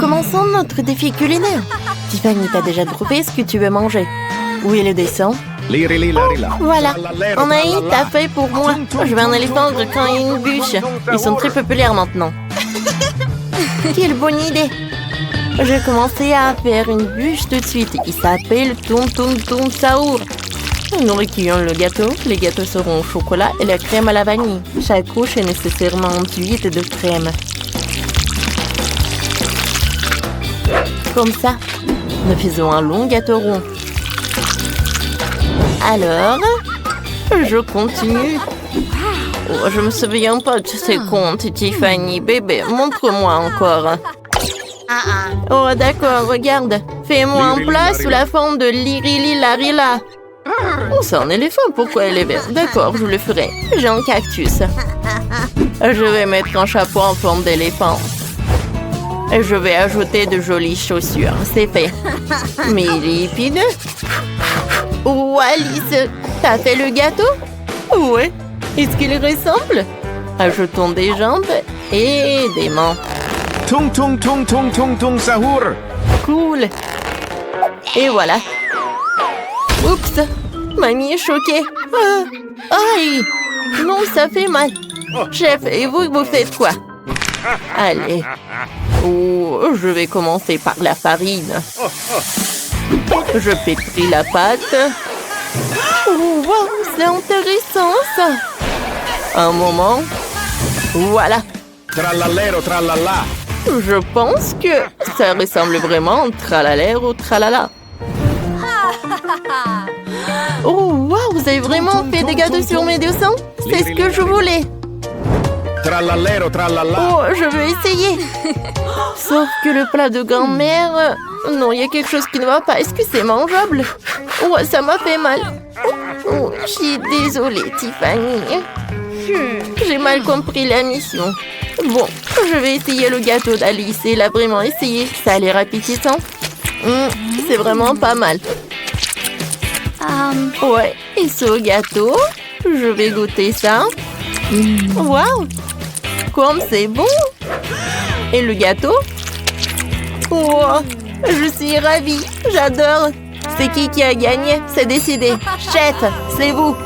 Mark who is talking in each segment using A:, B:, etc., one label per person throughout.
A: Commençons notre défi culinaire. Tiffany, t'as déjà trouvé ce que tu veux manger? Où est le dessin? Voilà. Anaïs, t'as fait pour moi. Je vais en aller vendre quand il y a une bûche. Ils sont très populaires maintenant. Quelle bonne idée. Je vais commencer à faire une bûche tout de suite. Il s'appelle Tum Tum Tum Saour. Nous recueillons le gâteau. Les gâteaux seront au chocolat et la crème à la vanille. Chaque couche est nécessairement enduite de crème. Comme ça. Nous faisons un long gâteau rond. Alors, je continue. Oh, je me souviens pas de ces comptes, Tiffany. Bébé, montre-moi encore. Oh, d'accord, regarde. Fais-moi un plat sous la forme de Lirili Larila. Oh, c'est un éléphant, pourquoi elle est verte? D'accord, je le ferai. J'ai un cactus. Je vais mettre un chapeau en forme d'éléphant. Et je vais ajouter de jolies chaussures. C'est fait. Mais il est épineux. Oh, Alice, t'as fait le gâteau? Ouais. Est-ce qu'il ressemble? Ajoutons des jambes et des mains.
B: Tung tung tung tung tung tung sahur.
A: Cool. Et voilà. Oups, mamie est choquée. Aïe, non, ça fait mal. Chef, et vous faites quoi? Allez. Oh, je vais commencer par la farine. Je pétris la pâte. Oh, wow, c'est intéressant ça. Un moment. Voilà.
B: Trallallero trallalla.
A: Je pense que ça ressemble vraiment au tralala au tralala. Oh, wow, vous avez vraiment fait des gâteaux sur mes dessins? C'est ce que je voulais.
B: Trallallero trallalla.
A: Oh, je veux essayer. Sauf que le plat de grand-mère... Non, il y a quelque chose qui ne va pas. Est-ce que c'est mangeable? Oh, ça m'a fait mal. Oh, je suis désolée, Tiffany. J'ai mal compris la mission. Bon, je vais essayer le gâteau d'Alice. Elle a vraiment essayé. Ça a l'air appétissant. C'est vraiment pas mal. Ouais, et ce gâteau, je vais goûter ça. Waouh! Comme c'est bon! Et le gâteau? Oh, je suis ravie. J'adore. C'est qui a gagné? C'est décidé. Chef, c'est vous.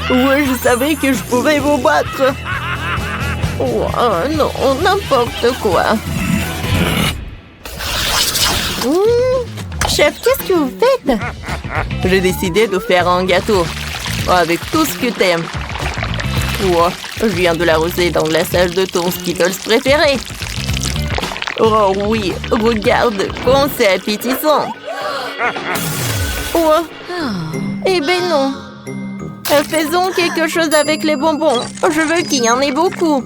A: Ouais, je savais que je pouvais vous battre. Oh, non, n'importe quoi. Chef, qu'est-ce que vous faites? J'ai décidé de faire un gâteau. Avec tout ce que t'aimes. Oh, je viens de l'arroser dans le glaçage de ton Skittles préféré. Oh oui, regarde, comme c'est appétissant. Oh, eh ben non. Faisons quelque chose avec les bonbons. Je veux qu'il y en ait beaucoup.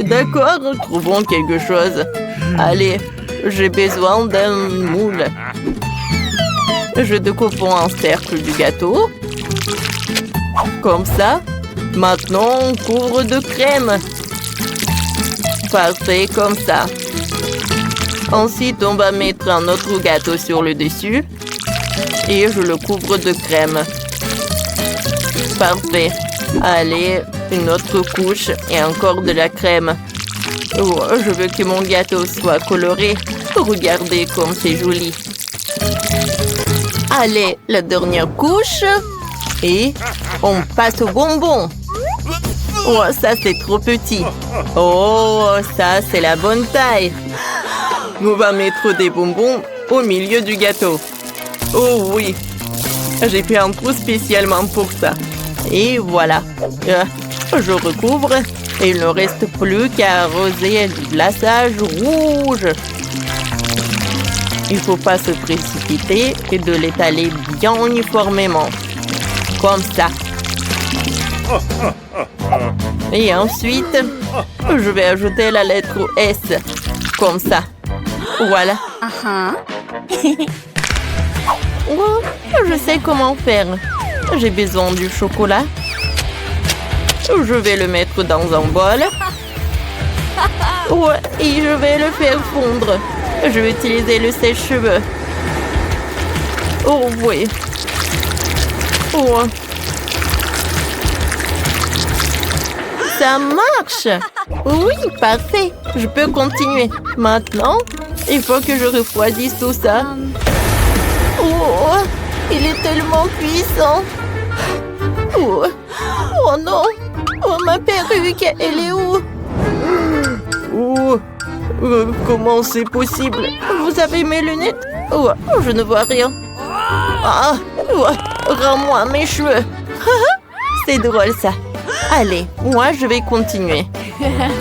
A: D'accord, trouvons quelque chose. Allez, j'ai besoin d'un moule. Je découpe en cercle du gâteau. Comme ça. Maintenant, on couvre de crème. Parfait, comme ça. Ensuite, on va mettre un autre gâteau sur le dessus. Et je le couvre de crème. Parfait. Allez, une autre couche et encore de la crème. Oh, je veux que mon gâteau soit coloré. Regardez comme c'est joli. Allez, la dernière couche. Et on passe au bonbon. Oh, ça c'est trop petit. Oh, ça c'est la bonne taille. On va mettre des bonbons au milieu du gâteau. Oh oui, j'ai fait un trou spécialement pour ça. Et voilà. Je recouvre et il ne reste plus qu'à arroser du glaçage rouge. Il ne faut pas se précipiter et de l'étaler bien uniformément. Comme ça. Et ensuite, je vais ajouter la lettre S. Comme ça. Voilà. Oh, je sais comment faire. J'ai besoin du chocolat. Je vais le mettre dans un bol. Ouais, et je vais le faire fondre. Je vais utiliser le sèche-cheveux. Oh oui. Oh. Ça marche! Oui, parfait. Je peux continuer. Maintenant, il faut que je refroidisse tout ça. Oh, il est tellement puissant. Oh, oh non! Oh, ma perruque, elle est où? Oh, comment c'est possible? Vous avez mes lunettes? Oh, je ne vois rien. Ah, oh, rends-moi mes cheveux. C'est drôle ça. Allez, moi je vais continuer.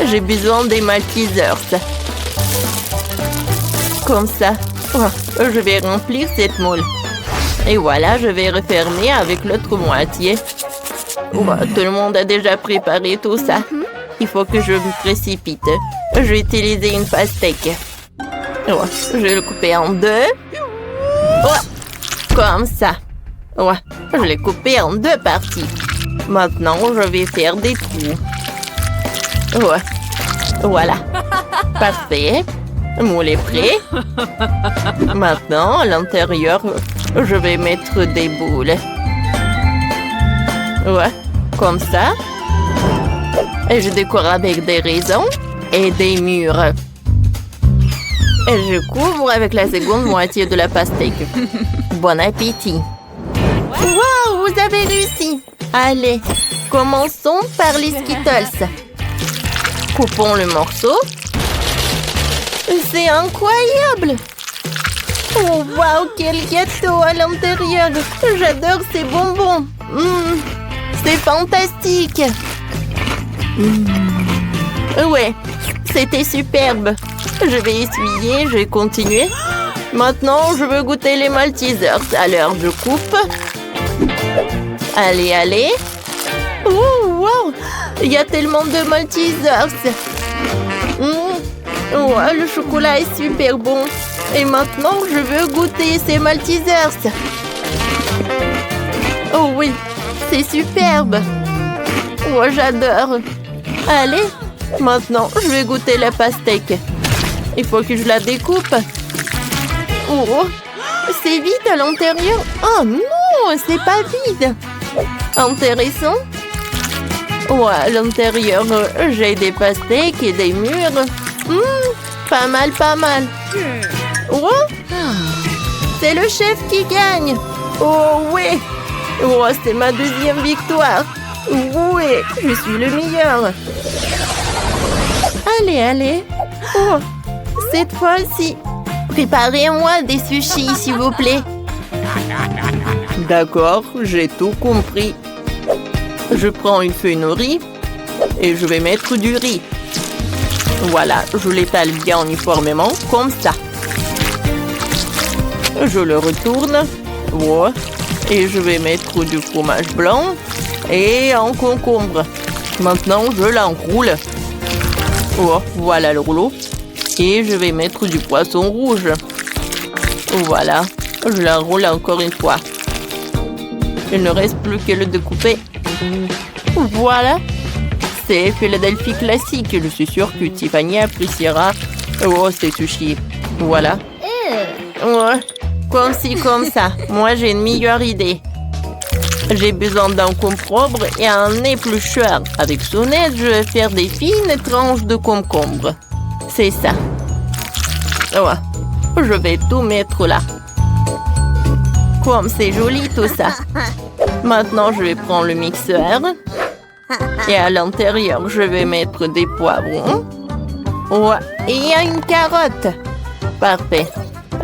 A: J'ai besoin des maltesers. Comme ça. Oh, je vais remplir cette moule. Et voilà, je vais refermer avec l'autre moitié. Oh, tout le monde a déjà préparé tout ça. Il faut que je me précipite. Je vais utiliser une pastèque. Oh, je vais le couper en deux. Oh, comme ça. Oh, je l'ai coupé en deux parties. Maintenant, je vais faire des trous. Oh, voilà. Parfait. Le moule est prêt. Maintenant, à l'intérieur, je vais mettre des boules. Ouais, comme ça. Et je décore avec des raisins et des mûres. Et je couvre avec la seconde moitié de la pastèque. Bon appétit! Wow, vous avez réussi! Allez, commençons par les Skittles. Coupons le morceau. C'est incroyable! Oh, wow, quel gâteau à l'intérieur! J'adore ces bonbons! C'est fantastique! Ouais, c'était superbe! Je vais essuyer, je vais continuer. Maintenant, je veux goûter les Maltesers. Alors, je coupe. Allez, allez. Oh, wow! Il y a tellement de Maltesers. Oh, le chocolat est super bon. Et maintenant, je veux goûter ces Maltesers. Oh oui, c'est superbe. Oh, j'adore. Allez, maintenant, je vais goûter la pastèque. Il faut que je la découpe. Oh, c'est vide à l'intérieur. Oh non, c'est pas vide. Intéressant. Oh, à l'intérieur, j'ai des pastèques et des mûres. Pas mal, pas mal. Oh, c'est le chef qui gagne. Oh oui. Oh, c'est ma deuxième victoire. Oui, je suis le meilleur. Allez, allez. Oh, cette fois-ci, préparez-moi des sushis, s'il vous plaît. D'accord, j'ai tout compris. Je prends une feuille nourrie et je vais mettre du riz. Voilà, je l'étale bien uniformément, comme ça. Je le retourne. Ouais. Et je vais mettre du fromage blanc et un concombre. Maintenant, je l'enroule. Oh, voilà le rouleau. Et je vais mettre du poisson rouge. Voilà, je l'enroule encore une fois. Il ne reste plus que le découper. Voilà. C'est Philadelphie classique. Je suis sûre que Tiffany appréciera. Oh, c'est sushi. Voilà. Ouais. Comme ci, comme ça. Moi, j'ai une meilleure idée. J'ai besoin d'un concombre et un éplucheur. Avec son aide, je vais faire des fines tranches de concombre. C'est ça. Ouais. Je vais tout mettre là. Comme c'est joli tout ça. Maintenant, je vais prendre le mixeur. Et à l'intérieur, je vais mettre des poivrons. Ouais. Et il y a une carotte. Parfait.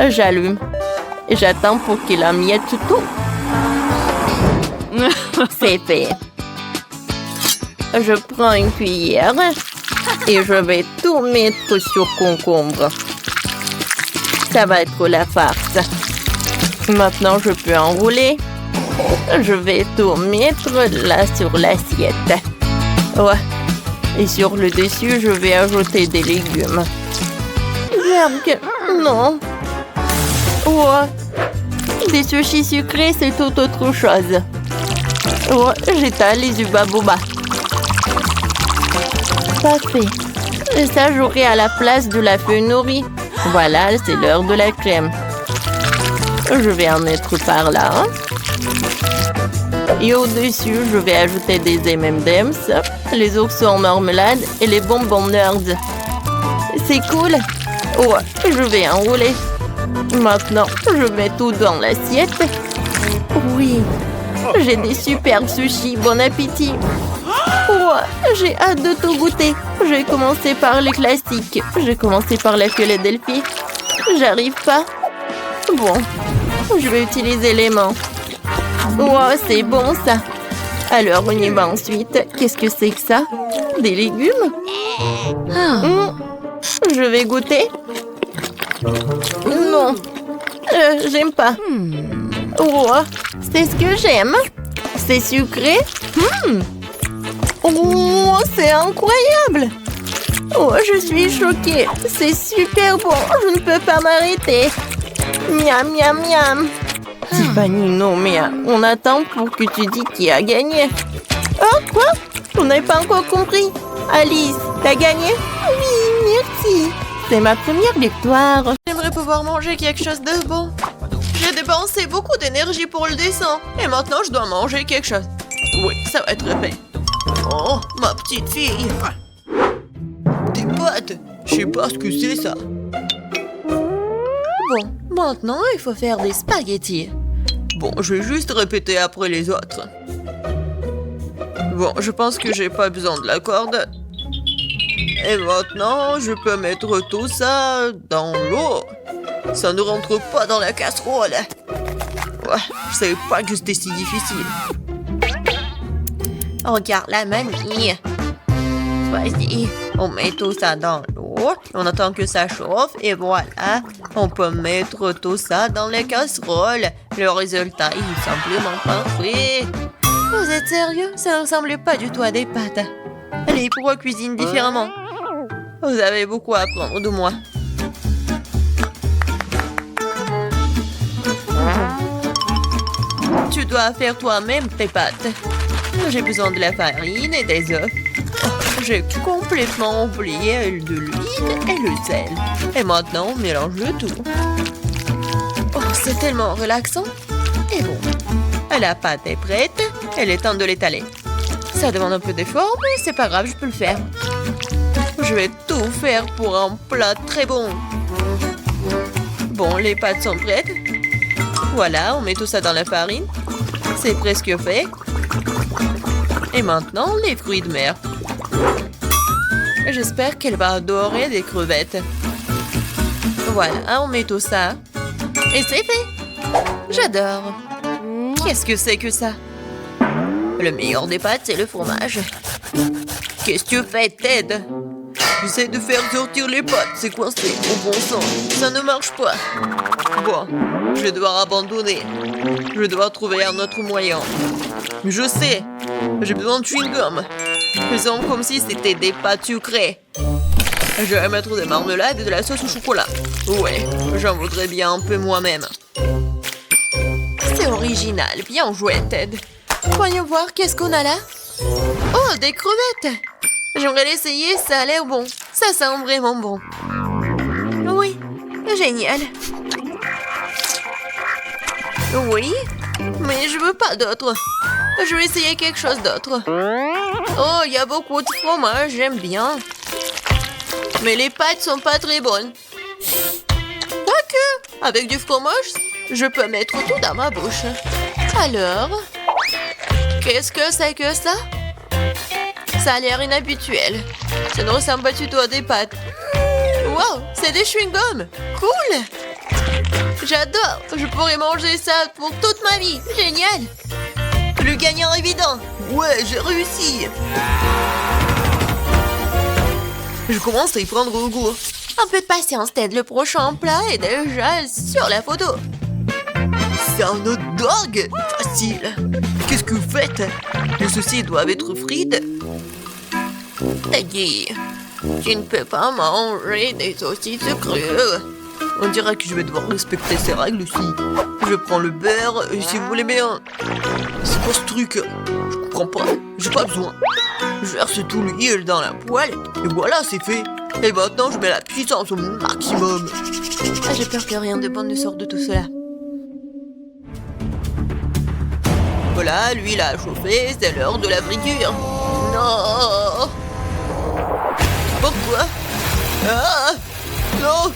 A: J'allume. J'attends pour qu'il emmiette tout. C'est fait. Je prends une cuillère et je vais tout mettre sur concombre. Ça va être la farce. Maintenant, je peux enrouler. Je vais tout mettre là sur l'assiette. Ouais. Et sur le dessus, je vais ajouter des légumes. Merde, non. Ouais. Des sushis sucrés, c'est tout autre chose. Ouais, j'étale les uba-boba. Parfait. Et ça, j'aurai à la place de la feuille nourrie. Voilà, c'est l'heure de la crème. Je vais en mettre par là. Et au-dessus, je vais ajouter des M&M's. les ours en marmelade et les bonbons nerds. C'est cool. Oh, je vais enrouler. Maintenant, je mets tout dans l'assiette. Oui, j'ai des super sushis. Bon appétit. Oh, j'ai hâte de tout goûter. Je vais commencer par les classiques. Je vais commencer par la Philadelphie. J'arrive pas. Bon, je vais utiliser les mains. Oh, c'est bon ça. Alors, on y va ensuite. Qu'est-ce que c'est que ça? Des légumes? Je vais goûter. Non, j'aime pas. Oh, c'est ce que j'aime. C'est sucré. Oh, c'est incroyable. Oh, je suis choquée. C'est super bon. Je ne peux pas m'arrêter. Miam, miam, miam. Tiffany, non, mais on attend pour que tu dis qui a gagné. Oh, quoi? On n'a pas encore compris. Alice, t'as gagné? Oui, merci. C'est ma première victoire. J'aimerais pouvoir manger quelque chose de bon. J'ai dépensé beaucoup d'énergie pour le dessin. Et maintenant, je dois manger quelque chose. Oui, ça va être fait. Oh, ma petite fille. Des pâtes. Je sais pas ce que c'est, ça. Bon, maintenant, il faut faire des spaghettis. Bon, je vais juste répéter après les autres. Bon, je pense que j'ai pas besoin de la corde. Et maintenant, je peux mettre tout ça dans l'eau. Ça ne rentre pas dans la casserole. Ouais, je savais pas que c'était si difficile. Regarde la mamie. Vas-y, on met tout ça dans l'eau. On attend que ça chauffe et voilà. On peut mettre tout ça dans les casseroles. Le résultat est simplement parfait. Vous êtes sérieux? Ça ne ressemble pas du tout à des pâtes. Les pros cuisinent différemment. Vous avez beaucoup à apprendre de moi. Tu dois faire toi-même tes pâtes. J'ai besoin de la farine et des œufs. J'ai complètement oublié de l'huile et le sel. Et maintenant, on mélange le tout. Oh, c'est tellement relaxant. Et bon, la pâte est prête. Il est temps de l'étaler. Ça demande un peu d'effort, mais c'est pas grave, je peux le faire. Je vais tout faire pour un plat très bon. Bon, les pâtes sont prêtes. Voilà, on met tout ça dans la farine. C'est presque fait. Et maintenant, les fruits de mer. J'espère qu'elle va adorer des crevettes. Voilà, on met tout ça. Et c'est fait. J'adore. Qu'est-ce que c'est que ça? Le meilleur des pâtes, c'est le fromage. Qu'est-ce que tu fais, Ted? J'essaie de faire sortir les pâtes, c'est coincé. Au bon sang, ça ne marche pas. Bon, je vais devoir abandonner. Je vais devoir trouver un autre moyen. Je sais, j'ai besoin de chewing-gum. Faisons comme si c'était des pâtes sucrées. Je vais mettre des marmelades et de la sauce au chocolat. Ouais, j'en voudrais bien un peu moi-même. C'est original, bien joué, Ted. Voyons voir, qu'est-ce qu'on a là? Oh, des crevettes! J'aimerais l'essayer, ça a l'air bon. Ça sent vraiment bon. Oui, génial. Oui, mais je veux pas d'autre. Je vais essayer quelque chose d'autre. Oh, il y a beaucoup de fromage, j'aime bien. Mais les pâtes sont pas très bonnes. Quoique, avec du fromage, je peux mettre tout dans ma bouche. Alors, qu'est-ce que c'est que ça? Ça a l'air inhabituel. Ça ne ressemble pas du tout à des pâtes. Wow, c'est des chewing-gums. Cool. J'adore. Je pourrais manger ça pour toute ma vie. Génial. Le gagnant évident. Ouais, j'ai réussi. Je commence à y prendre goût. Un peu de patience, Ted. Le prochain plat est déjà sur la photo. C'est un hot dog. Facile. Qu'est-ce que vous faites? Les saucisses doivent être frites. Teddy, tu ne peux pas manger des saucisses crues. On dirait que je vais devoir respecter ces règles aussi. Je prends le beurre et si vous voulez bien. C'est quoi ce truc? Je comprends pas. J'ai pas besoin. Je verse tout l'huile dans la poêle et voilà, c'est fait. Et maintenant, je mets la puissance au maximum. Ah, j'ai peur que rien de bon ne sorte de tout cela. Voilà, l'huile a chauffé, c'est l'heure de la friture. Non. Pourquoi? Ah. Non,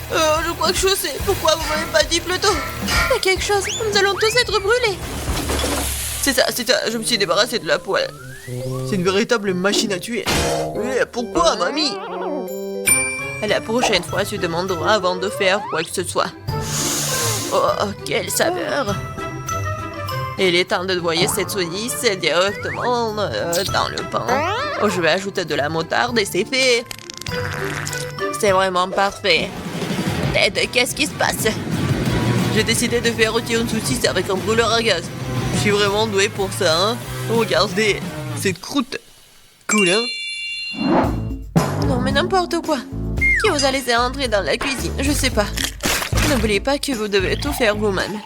A: je crois que je sais. Pourquoi vous m'avez pas dit plus tôt? Il y a quelque chose. Nous allons tous être brûlés. C'est ça. Je me suis débarrassée de la poêle. C'est une véritable machine à tuer. Mais pourquoi, mamie? La prochaine fois, tu demanderas avant de faire quoi que ce soit. Oh, quelle saveur! Il est temps de noyer cette saucisse directement dans le pain. Oh, je vais ajouter de la moutarde et c'est fait. C'est vraiment parfait. Ted, qu'est-ce qui se passe? J'ai décidé de faire rôtir une saucisse avec un brûleur à gaz. Je suis vraiment douée pour ça, hein? Regardez, cette croûte. Cool, hein? Non, mais n'importe quoi. Qui vous a laissé entrer dans la cuisine? Je sais pas. N'oubliez pas que vous devez tout faire vous-même.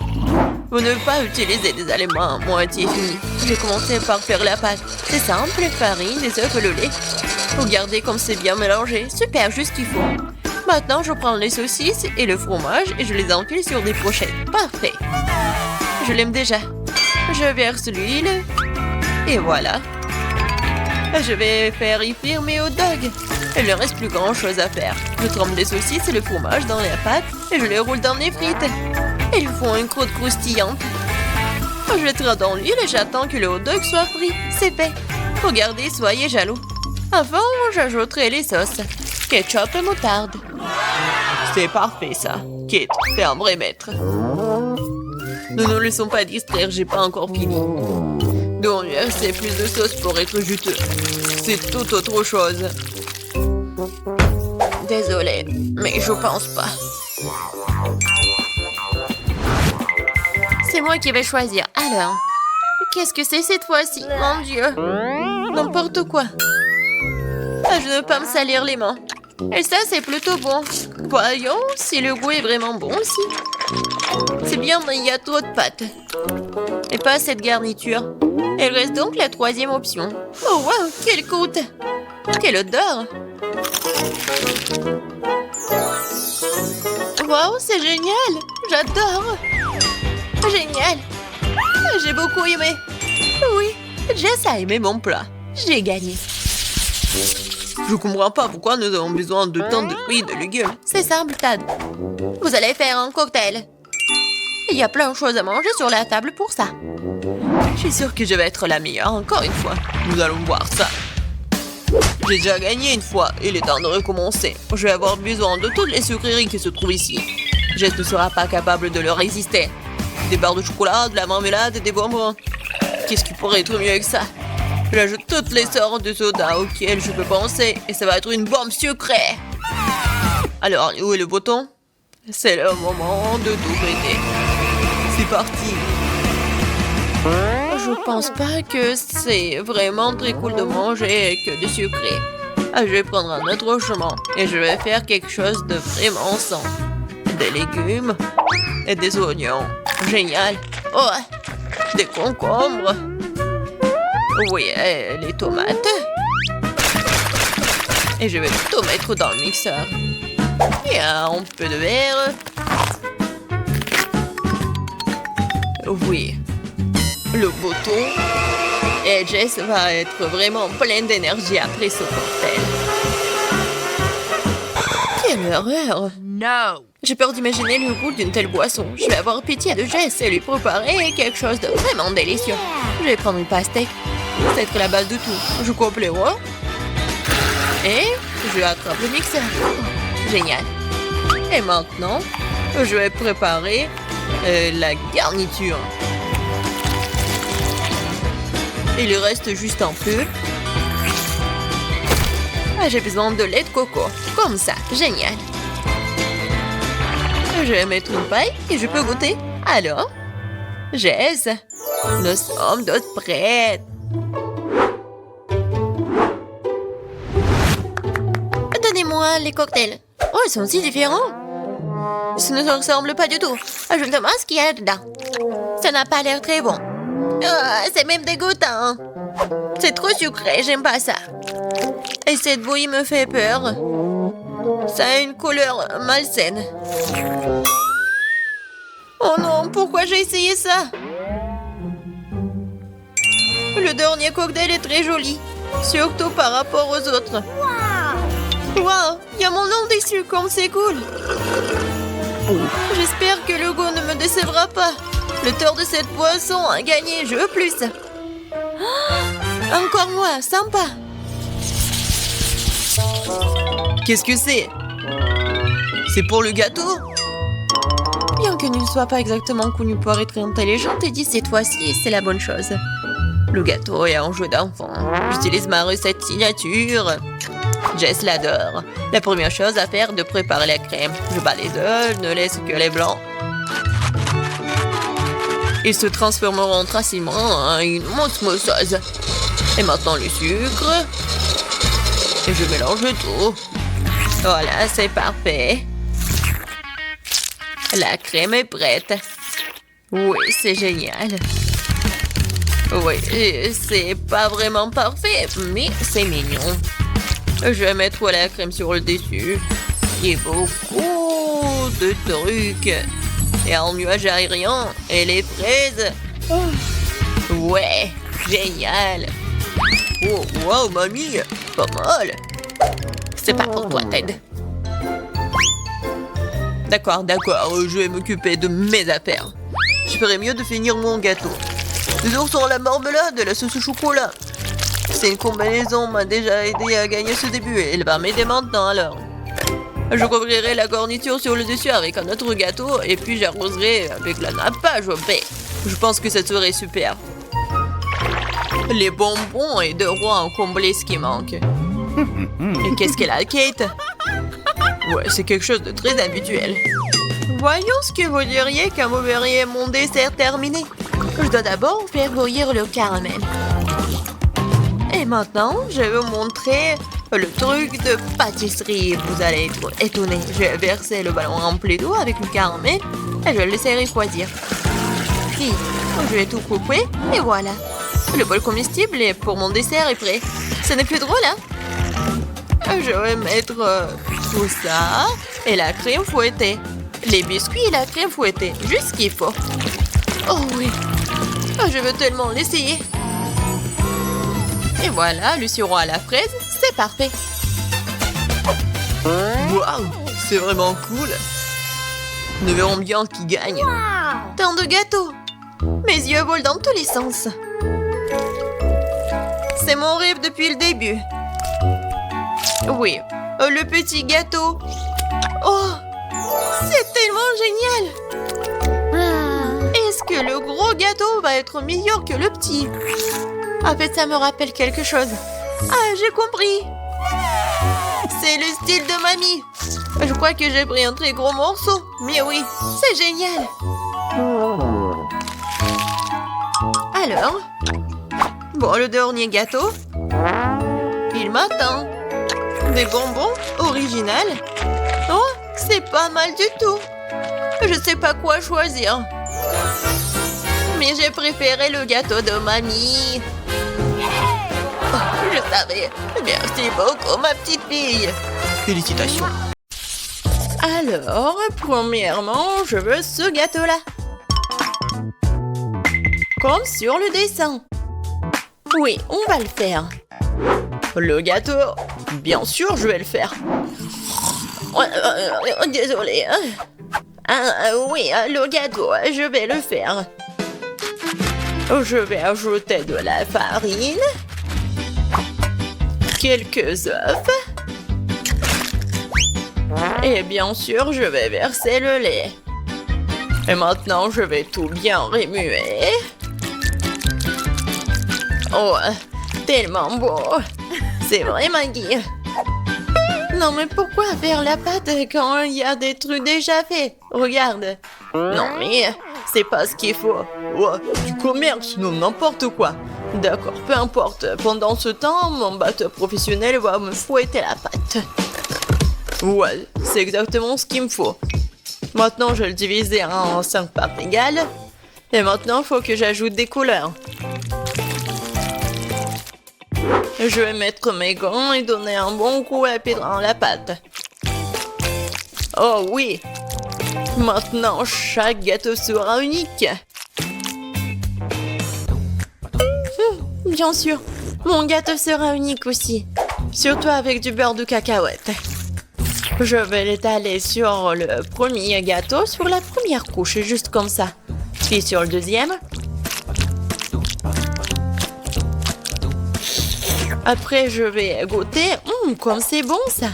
A: Vous ne devez pas utiliser des aliments à moitié finis. J'ai commencé par faire la pâte. C'est simple, farine, des œufs et le lait. Regardez comme c'est bien mélangé. Super, juste ce qu'il faut. Maintenant, je prends les saucisses et le fromage et je les enfile sur des brochettes. Parfait. Je l'aime déjà. Je verse l'huile. Et voilà. Je vais faire y frire mes hot dogs. Il ne reste plus grand chose à faire. Je trempe les saucisses et le fromage dans la pâte et je les roule dans les frites. Ils font une croûte croustillante. Je les traite dans l'huile et j'attends que le hot dog soit frit. C'est fait. Regardez, soyez jaloux. Avant, j'ajouterai les sauces. Ketchup et moutarde. C'est parfait ça. Kate, t'es un vrai maître. Ne nous laissons pas distraire, j'ai pas encore fini. Donc, c'est plus de sauce pour être juteux. C'est tout autre chose. Désolée, mais je pense pas. C'est moi qui vais choisir. Alors, qu'est-ce que c'est cette fois-ci? Mon Dieu. N'importe quoi. Je ne veux pas me salir les mains. Et ça, c'est plutôt bon. Voyons si le goût est vraiment bon aussi. C'est bien, mais il y a trop de pâtes. Et pas cette garniture. Il reste donc la troisième option. Oh, wow, quelle croûte! Quelle odeur! Wow, c'est génial! J'adore! Génial! J'ai beaucoup aimé. Oui, Jess a aimé mon plat. J'ai gagné. Je comprends pas pourquoi nous avons besoin de tant de fruits et de légumes. C'est simple, Tad. Vous allez faire un cocktail. Il y a plein de choses à manger sur la table pour ça. Je suis sûre que je vais être la meilleure encore une fois. Nous allons voir ça. J'ai déjà gagné une fois. Il est temps de recommencer. Je vais avoir besoin de toutes les sucreries qui se trouvent ici. Jess ne sera pas capable de leur résister. Des barres de chocolat, de la marmelade et des bonbons. Qu'est-ce qui pourrait être mieux que ça? J'ajoute toutes les sortes de sodas auxquelles je peux penser et ça va être une bombe sucrée. Alors, où est le bouton? C'est le moment de tout péter. C'est parti. Je pense pas que c'est vraiment très cool de manger que du sucré. Je vais prendre un autre chemin et je vais faire quelque chose de vraiment sain. Des légumes et des oignons. Génial. Oh, des concombres. Oui, les tomates. Et je vais tout mettre dans le mixeur. Et un peu de verre. Oui. Le bouton. Et Jess va être vraiment pleine d'énergie après ce cocktail. Quelle horreur!
C: No!
A: J'ai peur d'imaginer le goût d'une telle boisson. Je vais avoir pitié de Jess et lui préparer quelque chose de vraiment délicieux. Je vais prendre une pastèque. C'est être la base de tout. Je coupe les rois. Et je attrape le mixeur. Génial. Et maintenant, je vais préparer la garniture. Il reste juste un peu. J'ai besoin de lait de coco. Comme ça. Génial. Je vais mettre une paille et je peux goûter. Alors, Jess, nous sommes toutes prêtes. Donnez-moi les cocktails. Oh, ils sont si différents. Ça ne se ressemble pas du tout. Je me demande ce qu'il y a dedans. Ça n'a pas l'air très bon. Oh, c'est même dégoûtant. C'est trop sucré, j'aime pas ça. Et cette bouillie me fait peur. Ça a une couleur malsaine. Oh non, pourquoi j'ai essayé ça? Le dernier cocktail est très joli. Surtout par rapport aux autres. Wow, il y a mon nom dessus, comme c'est cool. J'espère que le goût ne me décevra pas. Le tort de cette boisson a gagné, je veux plus. Encore moi, sympa. Qu'est-ce que c'est? C'est pour le gâteau? Bien que tu ne sois pas exactement connu pour être intelligente, et dit cette fois-ci, c'est la bonne chose. Le gâteau est un jeu d'enfant. J'utilise ma recette signature. Jess l'adore. La première chose à faire est de préparer la crème. Je bats les œufs, ne laisse que les blancs. Ils se transformeront facilement en une osmosose. Et maintenant le sucre. Et je mélange tout. Voilà, c'est parfait. La crème est prête. Oui, c'est génial. Oui, c'est pas vraiment parfait, mais c'est mignon. Je vais mettre la crème sur le dessus. Il y a beaucoup de trucs. Et un nuage aérien et les fraises. Ouais, génial. Oh, wow, mamie, pas mal. C'est pas pour toi, Ted. D'accord, je vais m'occuper de mes affaires. Je ferais mieux de finir mon gâteau. Les oursons, la marmelade et la sauce au chocolat. C'est une combinaison m'a déjà aidé à gagner ce début et elle va m'aider maintenant alors. Je couvrirai la garniture sur le dessus avec un autre gâteau et puis j'arroserai avec la nappage au pain. Je pense que ça serait super. Les bonbons et de rois ont comblé ce qui manque. Et qu'est-ce qu'elle a, Kate? Ouais, c'est quelque chose de très habituel. Voyons ce que vous diriez quand vous verriez mon dessert terminé. Je dois d'abord faire bouillir le caramel. Et maintenant, je vais vous montrer le truc de pâtisserie. Vous allez être étonnés. Je vais verser le ballon rempli d'eau avec le caramel et je vais le laisser refroidir. Puis, je vais tout couper et voilà. Le bol comestible pour mon dessert est prêt. Ce n'est plus drôle, hein? Je vais mettre tout ça et la crème fouettée. Les biscuits et la crème fouettée. Juste ce qu'il faut. Oh oui. Je veux tellement l'essayer. Et voilà, le sirop à la fraise, c'est parfait. Waouh, c'est vraiment cool. Nous verrons bien qui gagne. Tant de gâteaux. Mes yeux volent dans tous les sens. C'est mon rêve depuis le début. Oui, le petit gâteau. Oh, c'est tellement génial. Est-ce que le gros gâteau va être meilleur que le petit? En fait, ça me rappelle quelque chose. Ah, j'ai compris. C'est le style de mamie. Je crois que j'ai pris un très gros morceau. Mais oui, c'est génial. Alors, bon, le dernier gâteau. Il m'attend. Des bonbons originales. Oh, c'est pas mal du tout. Je sais pas quoi choisir. Mais j'ai préféré le gâteau de mamie. Oh, je savais. Merci beaucoup, ma petite fille. Félicitations. Alors, premièrement, je veux ce gâteau-là. Comme sur le dessin. Oui, on va le faire. Le gâteau, bien sûr, je vais le faire. Désolée. Oui, le gâteau, je vais le faire. Je vais ajouter de la farine, quelques œufs, et bien sûr, je vais verser le lait. Et maintenant, je vais tout bien remuer. Oh, tellement beau. C'est vrai, Maggie. Non, mais pourquoi faire la pâte quand il y a des trucs déjà faits? Regarde. Non, mais c'est pas ce qu'il faut. Oh, du commerce, non, n'importe quoi. D'accord, peu importe. Pendant ce temps, mon batteur professionnel va me fouetter la pâte. Ouais, c'est exactement ce qu'il me faut. Maintenant, je vais le diviser en 5 parts égales. Et maintenant, il faut que j'ajoute des couleurs. Je vais mettre mes gants et donner un bon coup à pied dans la pâte. Oh oui! Maintenant, chaque gâteau sera unique. Bien sûr. Mon gâteau sera unique aussi, surtout avec du beurre de cacahuète. Je vais l'étaler sur le premier gâteau, sur la première couche, juste comme ça. Puis sur le deuxième. Après, je vais goûter. Comme c'est bon, ça.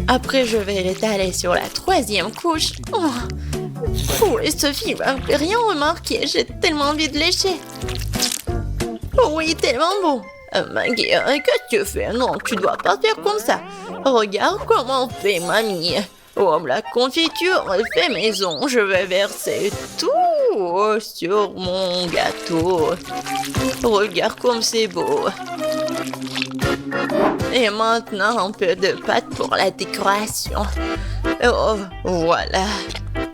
A: Après, je vais l'étaler sur la troisième couche. Oh, et Sophie va rien remarquer. J'ai tellement envie de lécher. Oh oui, tellement bon. Maggie, qu'est-ce que tu fais? Non, tu dois pas faire comme ça. Regarde comment on fait, mamie. Oh, la confiture est fait maison. Je vais verser tout sur mon gâteau. Regarde comme c'est beau. Et maintenant, un peu de pâte pour la décoration. Oh, voilà.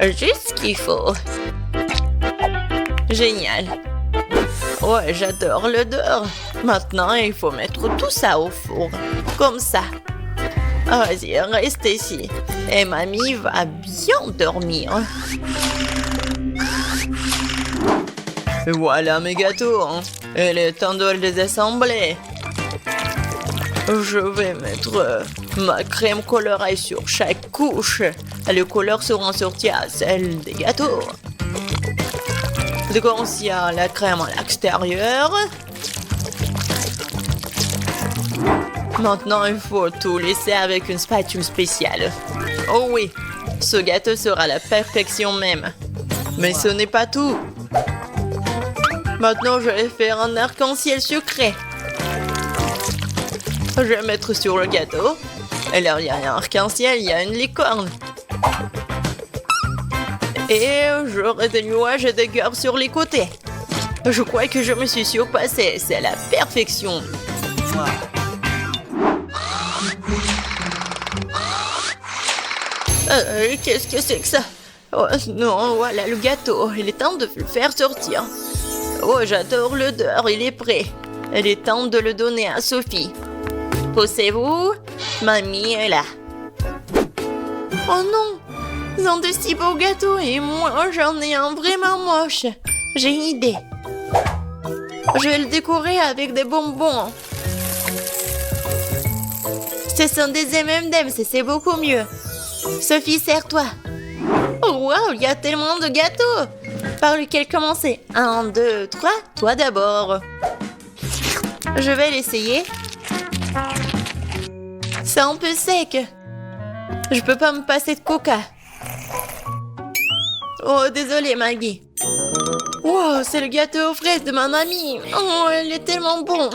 A: Juste ce qu'il faut. Génial. Ouais, j'adore l'odeur. Maintenant, il faut mettre tout ça au four. Comme ça. Vas-y, reste ici. Et mamie va bien dormir. Et voilà mes gâteaux. Il est temps de les assembler. Je vais mettre ma crème colorée sur chaque couche. Les couleurs seront sorties à celles des gâteaux. Donc, il y a la crème à l'extérieur. Maintenant, il faut tout laisser avec une spatule spéciale. Oh oui, ce gâteau sera la perfection même. Mais ce n'est pas tout. Maintenant, je vais faire un arc-en-ciel sucré. Je vais mettre sur le gâteau. Et là, il y a un arc-en-ciel, il y a une licorne. Et j'aurai des nuages et des cœurs sur les côtés. Je crois que je me suis surpassée. C'est la perfection. Qu'est-ce que c'est que ça? Oh non, voilà le gâteau. Il est temps de le faire sortir. Oh, j'adore l'odeur. Il est prêt. Il est temps de le donner à Sophie. Poussez-vous. Mamie est là. Oh non! Ils ont de si beaux gâteaux et moi, j'en ai un vraiment moche. J'ai une idée. Je vais le décorer avec des bonbons. Ce sont des M&M's et c'est beaucoup mieux. Sophie, serre-toi. Oh wow, il y a tellement de gâteaux. Par lequel commencer? 1, 2, 3, toi d'abord. Je vais l'essayer. C'est un peu sec. Je peux pas me passer de coca. Oh, désolée, Maggie. Wow, c'est le gâteau aux fraises de ma mamie. Oh, il est tellement bon.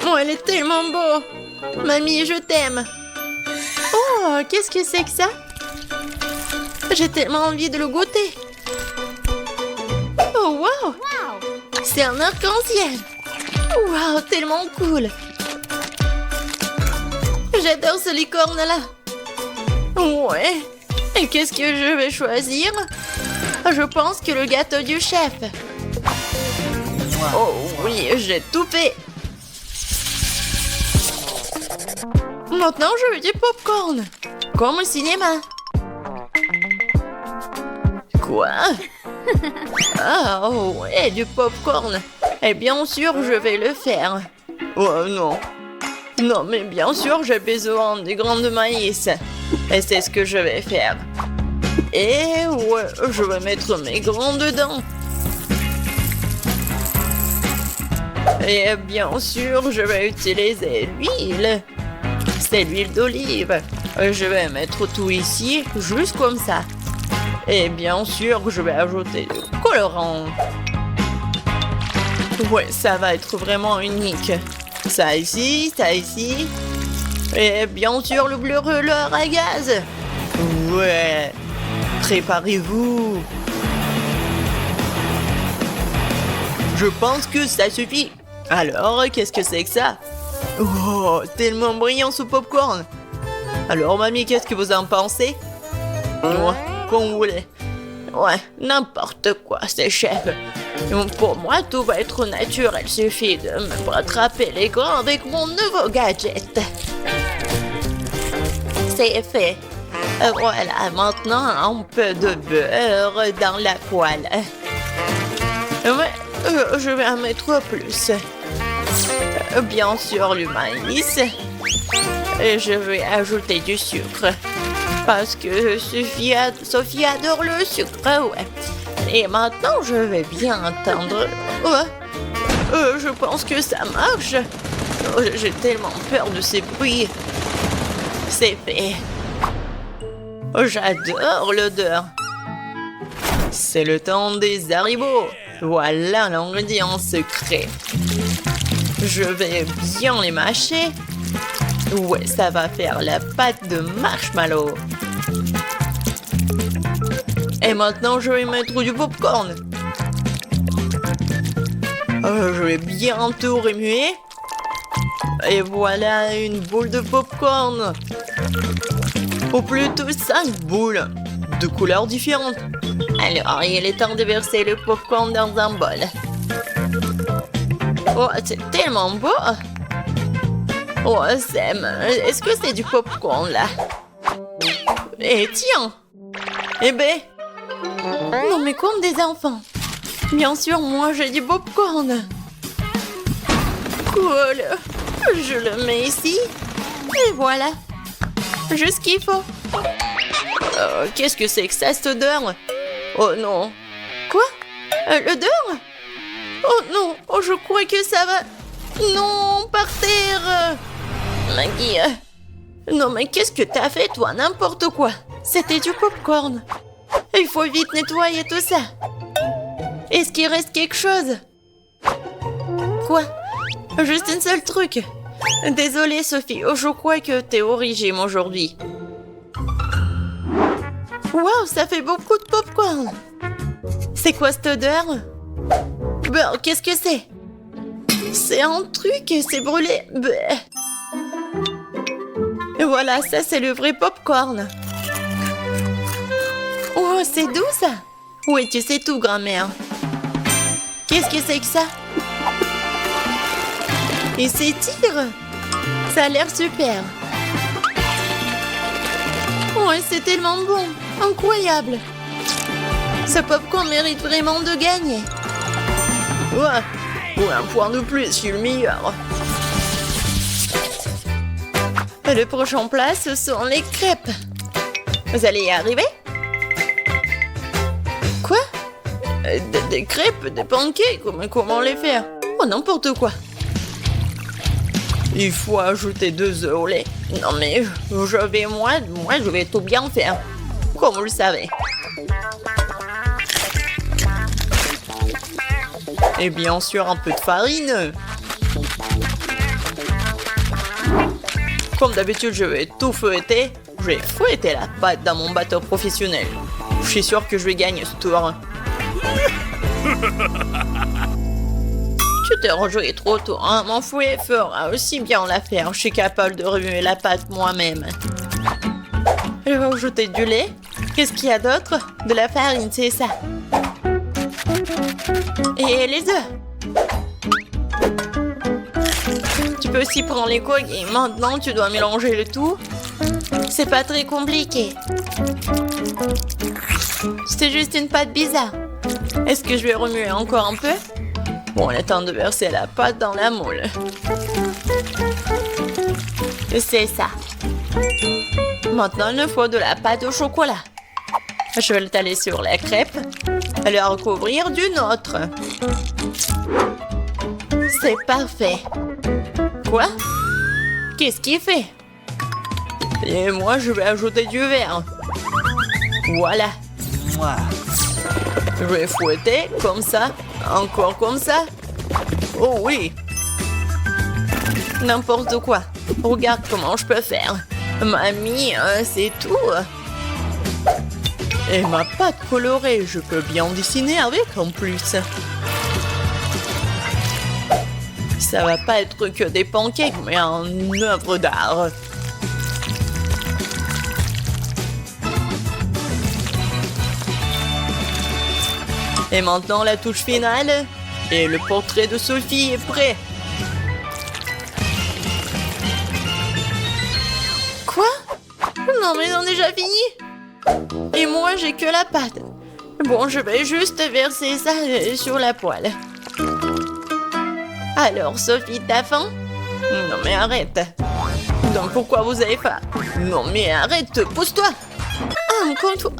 A: Oh, il est tellement beau. Mamie, je t'aime. Oh, qu'est-ce que c'est que ça? J'ai tellement envie de le goûter. Oh, wow. C'est un arc-en-ciel. Wow, tellement cool. J'adore ce licorne-là. Ouais. Et qu'est-ce que je vais choisir? Je pense que le gâteau du chef. Oh oui, j'ai tout fait. Maintenant, je veux du popcorn. Comme au cinéma. Quoi? Ah, oh ouais, du popcorn. Et bien sûr, je vais le faire. Oh non. Non, mais bien sûr, j'ai besoin des grains de maïs. Et c'est ce que je vais faire. Et ouais, je vais mettre mes grains dedans. Et bien sûr, je vais utiliser l'huile. C'est l'huile d'olive. Je vais mettre tout ici, juste comme ça. Et bien sûr, je vais ajouter du colorant. Ouais, ça va être vraiment unique. Ça ici, ça ici. Et bien sûr, le bleu rouleur à gaz. Ouais. Préparez-vous. Je pense que ça suffit. Alors, qu'est-ce que c'est que ça? Oh, tellement brillant ce popcorn. Alors, mamie, qu'est-ce que vous en pensez? Ouais, comme vous voulez. Ouais, n'importe quoi, c'est chef. Pour moi, tout va être naturel. Il suffit de me rattraper les grains avec mon nouveau gadget. C'est fait. Voilà, maintenant, un peu de beurre dans la poêle. Ouais, Je vais en mettre plus. Bien sûr, le maïs. Et je vais ajouter du sucre. Parce que Sophie adore le sucre, ouais. Et maintenant, je vais bien entendre. Je pense que ça marche. J'ai tellement peur de ces bruits. C'est fait. J'adore l'odeur. C'est le temps des haribots. Voilà l'ingrédient secret. Je vais bien les mâcher. Ouais, ça va faire la pâte de marshmallow. Et maintenant, je vais mettre du popcorn. Je vais bien tout remuer. Et voilà une boule de popcorn. Ou plutôt 5 boules de couleurs différentes. Alors, il est temps de verser le popcorn dans un bol. Oh, c'est tellement beau! Oh, Sam, est-ce que c'est du popcorn, là? Eh, tiens! Eh ben... Non, mais comme des enfants. Bien sûr, moi, j'ai du popcorn. Cool. Je le mets ici. Et voilà. Juste ce qu'il faut. Qu'est-ce que c'est que ça, cette odeur? Oh non. Quoi? L'odeur? Oh non. Oh, je crois que ça va... Non, par terre. Maggie. Non, mais qu'est-ce que t'as fait, toi? N'importe quoi. C'était du popcorn. Il faut vite nettoyer tout ça. Est-ce qu'il reste quelque chose? Quoi? Juste un seul truc. Désolée, Sophie. Je crois que t'es au régime aujourd'hui. Waouh, ça fait beaucoup de popcorn. C'est quoi cette odeur? Ben, qu'est-ce que c'est? C'est un truc, c'est brûlé. Ben. Voilà, ça c'est le vrai popcorn. Oh, c'est doux ça. Oui, tu sais tout, grand-mère. Qu'est-ce que c'est que ça? Il s'étire. Ça a l'air super. Oh, c'est tellement bon. Incroyable. Ce popcorn mérite vraiment de gagner. Ouais. Pour un point de plus, je suis le meilleur. Le prochain plat, ce sont les crêpes. Vous allez y arriver? Quoi? Des crêpes, des pancakes, comment les faire? Oh, n'importe quoi. Il faut ajouter 2 œufs au lait. Non mais, je vais tout bien faire. Comme vous le savez. Et bien sûr, un peu de farine. Comme d'habitude, je vais tout fouetter. Je vais fouetter la pâte dans mon batteur professionnel. Je suis sûr que je vais gagner ce tour. Tu t'es rejoué trop tôt, hein? Mon fouet fera aussi bien l'affaire. Je suis capable de remuer la pâte moi-même. Je vais ajouter du lait. Qu'est-ce qu'il y a d'autre? De la farine, c'est ça. Et les œufs. Tu peux aussi prendre les coques et maintenant tu dois mélanger le tout. C'est pas très compliqué. C'est juste une pâte bizarre. Est-ce que je vais remuer encore un peu? Bon, il est temps de verser la pâte dans la moule. C'est ça. Maintenant, il nous faut de la pâte au chocolat. Je vais l'étaler sur la crêpe et la recouvrir d'une autre. C'est parfait. Quoi? Qu'est-ce qu'il fait? Et moi, je vais ajouter du verre. Voilà. Je vais fouetter comme ça. Encore comme ça. Oh oui. N'importe quoi. Regarde comment je peux faire. Mamie, c'est tout. Et ma pâte colorée, je peux bien dessiner avec en plus. Ça va pas être que des pancakes, mais une œuvre d'art. Et maintenant, la touche finale. Et le portrait de Sophie est prêt. Quoi? Non, mais on a déjà fini. Et moi, j'ai que la pâte. Bon, je vais juste verser ça sur la poêle. Alors, Sophie, t'as faim? Non, mais arrête. Donc, pourquoi vous avez faim? Non, mais arrête, pousse-toi. Ah, encore une fois.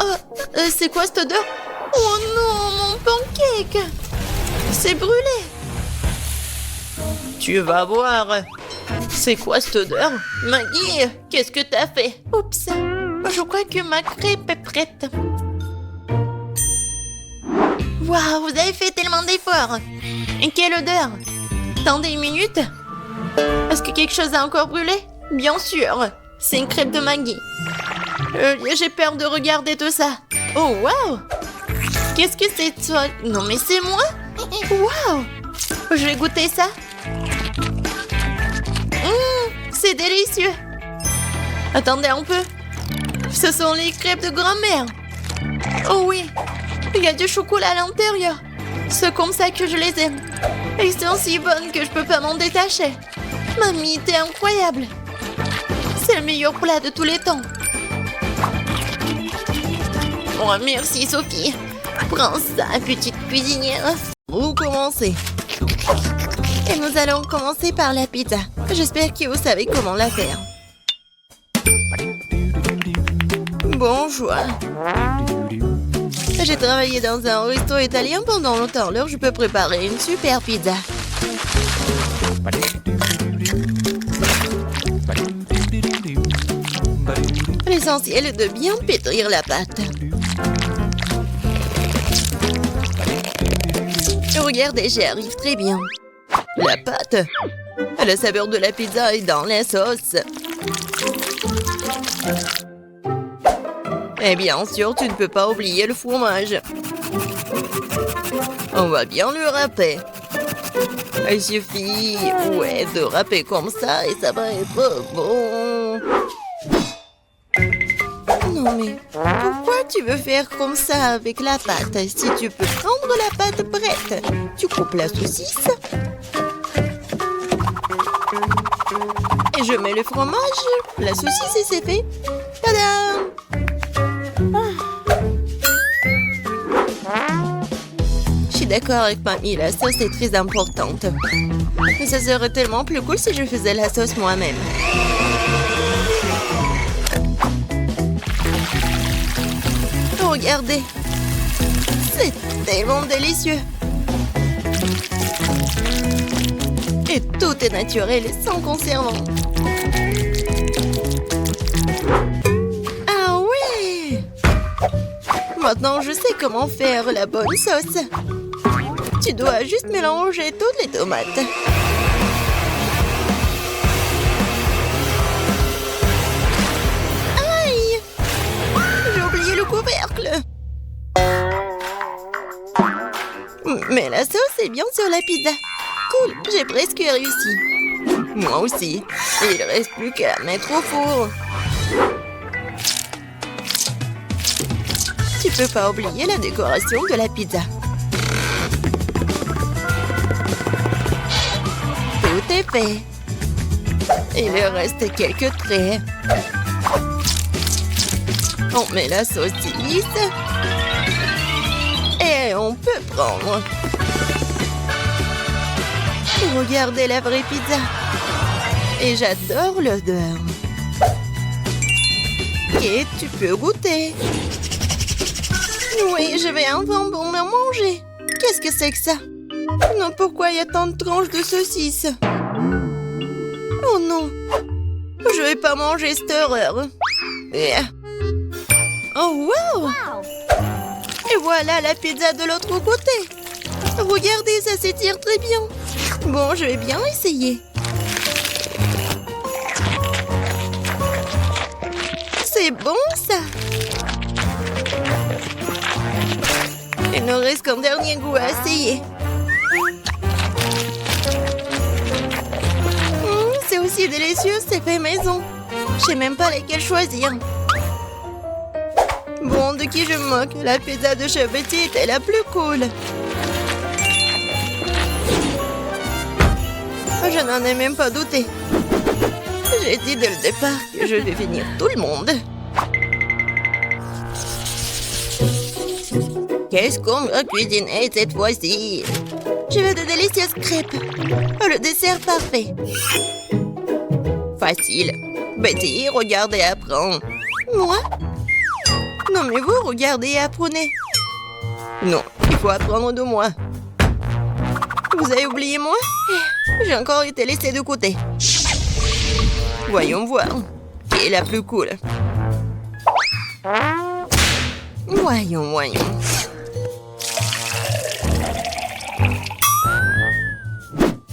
A: C'est quoi cette odeur? Oh non, mon pancake. C'est brûlé. Tu vas voir. C'est quoi cette odeur? Maggie, qu'est-ce que t'as fait? Oups, je crois que ma crêpe est prête. Waouh, vous avez fait tellement d'efforts. Et quelle odeur? Attendez une minute. Est-ce que quelque chose a encore brûlé? Bien sûr, c'est une crêpe de Maggie. J'ai peur de regarder tout ça. Oh, waouh! Qu'est-ce que c'est toi? Non, mais c'est moi? Waouh! Je vais goûter ça. C'est délicieux. Attendez un peu. Ce sont les crêpes de grand-mère. Oh oui, il y a du chocolat à l'intérieur. C'est comme ça que je les aime. Elles sont si bonnes que je peux pas m'en détacher. Mamie, t'es incroyable. C'est le meilleur plat de tous les temps. Oh, merci Sophie. Prends ça, petite cuisinière. Vous commencez. Et nous allons commencer par la pizza. J'espère que vous savez comment la faire. Bonjour. J'ai travaillé dans un resto italien pendant longtemps, alors je peux préparer une super pizza. L'essentiel est de bien pétrir la pâte. Regardez, j'y arrive très bien. La pâte, le saveur de la pizza est dans la sauce. Et bien sûr, tu ne peux pas oublier le fromage. On va bien le râper. Il suffit, de râper comme ça et ça va être bon. Non mais, pourquoi tu veux faire comme ça avec la pâte? Si tu peux prendre la pâte prête, tu coupes la saucisse. Et je mets le fromage, la saucisse et c'est fait. Tadam! Je suis d'accord avec mamie, la sauce est très importante. Mais ça serait tellement plus cool si je faisais la sauce moi-même. Regardez, c'est tellement délicieux. Et tout est naturel et sans conservant. Ah oui! Maintenant, je sais comment faire la bonne sauce. Tu dois juste mélanger toutes les tomates. Aïe! J'ai oublié le couvercle. Mais la sauce est bien sur la pizza. Cool, j'ai presque réussi. Moi aussi. Il ne reste plus qu'à mettre au four. Tu peux pas oublier la décoration de la pizza. Tout est fait. Il reste quelques traits. On met la saucisse. Et on peut prendre. Regardez la vraie pizza. Et j'adore l'odeur. Et tu peux goûter. Oui, je vais enfin bon me manger. Qu'est-ce que c'est que ça? Non, pourquoi il y a tant de tranches de saucisses? Oh non. Je vais pas manger cette horreur. Oh wow! Et voilà la pizza de l'autre côté. Regardez, ça s'étire très bien. Bon, je vais bien essayer. C'est bon, ça. Il nous reste qu'un dernier goût à essayer. C'est aussi délicieux, c'est fait maison. Je sais même pas lesquels choisir. Bon, de qui je me moque? La pizza de Chef Betty était la plus cool. Je n'en ai même pas douté. J'ai dit dès le départ que je vais finir tout le monde. Qu'est-ce qu'on va cuisiner cette fois-ci? Je veux de délicieuses crêpes. Oh, le dessert parfait. Facile. Betty, regarde et apprends. Moi? Non, mais vous, regardez et apprenez. Non, il faut apprendre de moi. Vous avez oublié moi? J'ai encore été laissée de côté. Voyons voir. Qui est la plus cool? Voyons.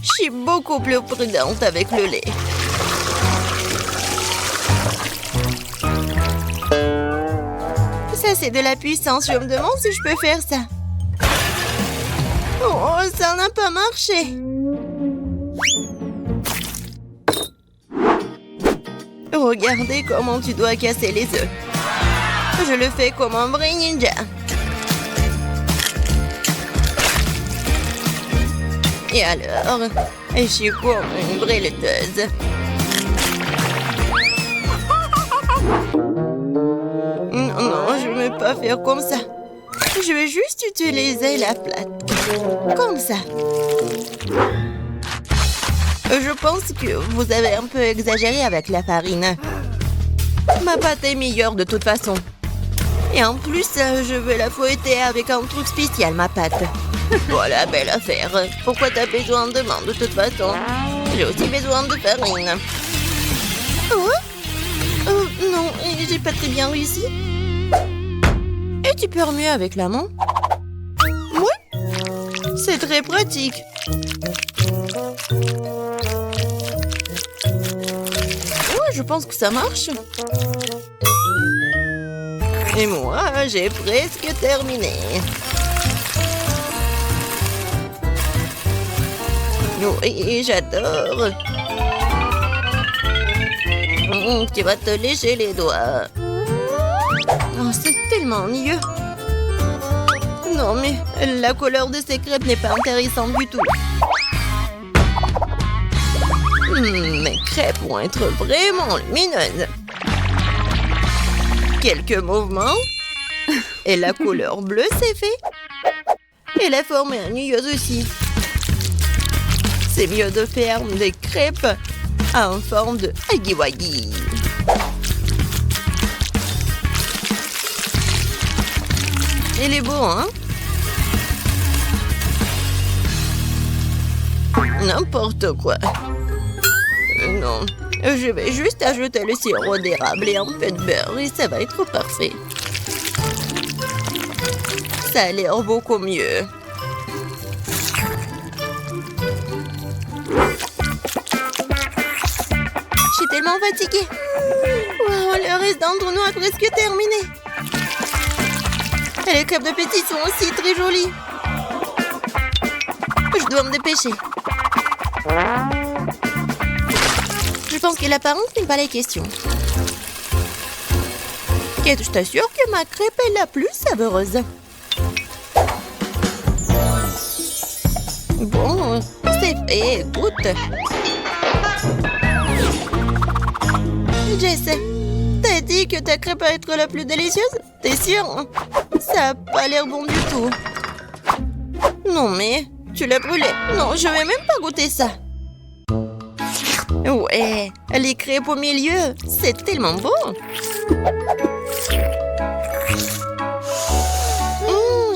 A: Je suis beaucoup plus prudente avec le lait. Ça, c'est de la puissance. Je me demande si je peux faire ça. Oh, ça n'a pas marché. Regardez comment tu dois casser les œufs. Je le fais comme un vrai ninja. Et alors, je suis comme une vraie laiteuse. Non, je ne veux pas faire comme ça. Je vais juste utiliser la plate. Comme ça. Je pense que vous avez un peu exagéré avec la farine. Ma pâte est meilleure de toute façon. Et en plus, je veux la fouetter avec un truc spécial, ma pâte. Voilà, belle affaire. Pourquoi t'as besoin de main de toute façon? J'ai aussi besoin de farine. Oh? Non, j'ai pas très bien réussi. Et tu peux mieux avec la main? Oui. C'est très pratique. Ouais, je pense que ça marche. Et moi, j'ai presque terminé. Oui, j'adore. Tu vas te lécher les doigts. Oh, c'est tellement ennuyeux. Non, mais la couleur de ces crêpes n'est pas intéressante du tout. Mes crêpes vont être vraiment lumineuses. Quelques mouvements. Et la couleur bleue, c'est fait. Et la forme est ennuyeuse aussi. C'est mieux de faire des crêpes en forme de huggy-wuggy. Il est beau, hein? N'importe quoi. Non, je vais juste ajouter le sirop d'érable et un peu de beurre et ça va être parfait. Ça a l'air beaucoup mieux. Je suis tellement fatiguée. Wow, le reste d'entre nous a presque terminé. Et les crêpes de Petit sont aussi très jolies. Je dois me dépêcher. Je pense que l'apparence n'est pas la question. Kate, je t'assure que ma crêpe est la plus savoureuse. Bon, c'est fait, écoute. Jess, t'as dit que ta crêpe va être la plus délicieuse? T'es sûre? Ça a pas l'air bon du tout. Non mais, tu l'as brûlé. Non, je vais même pas goûter ça. Ouais, les crêpes au milieu, c'est tellement bon.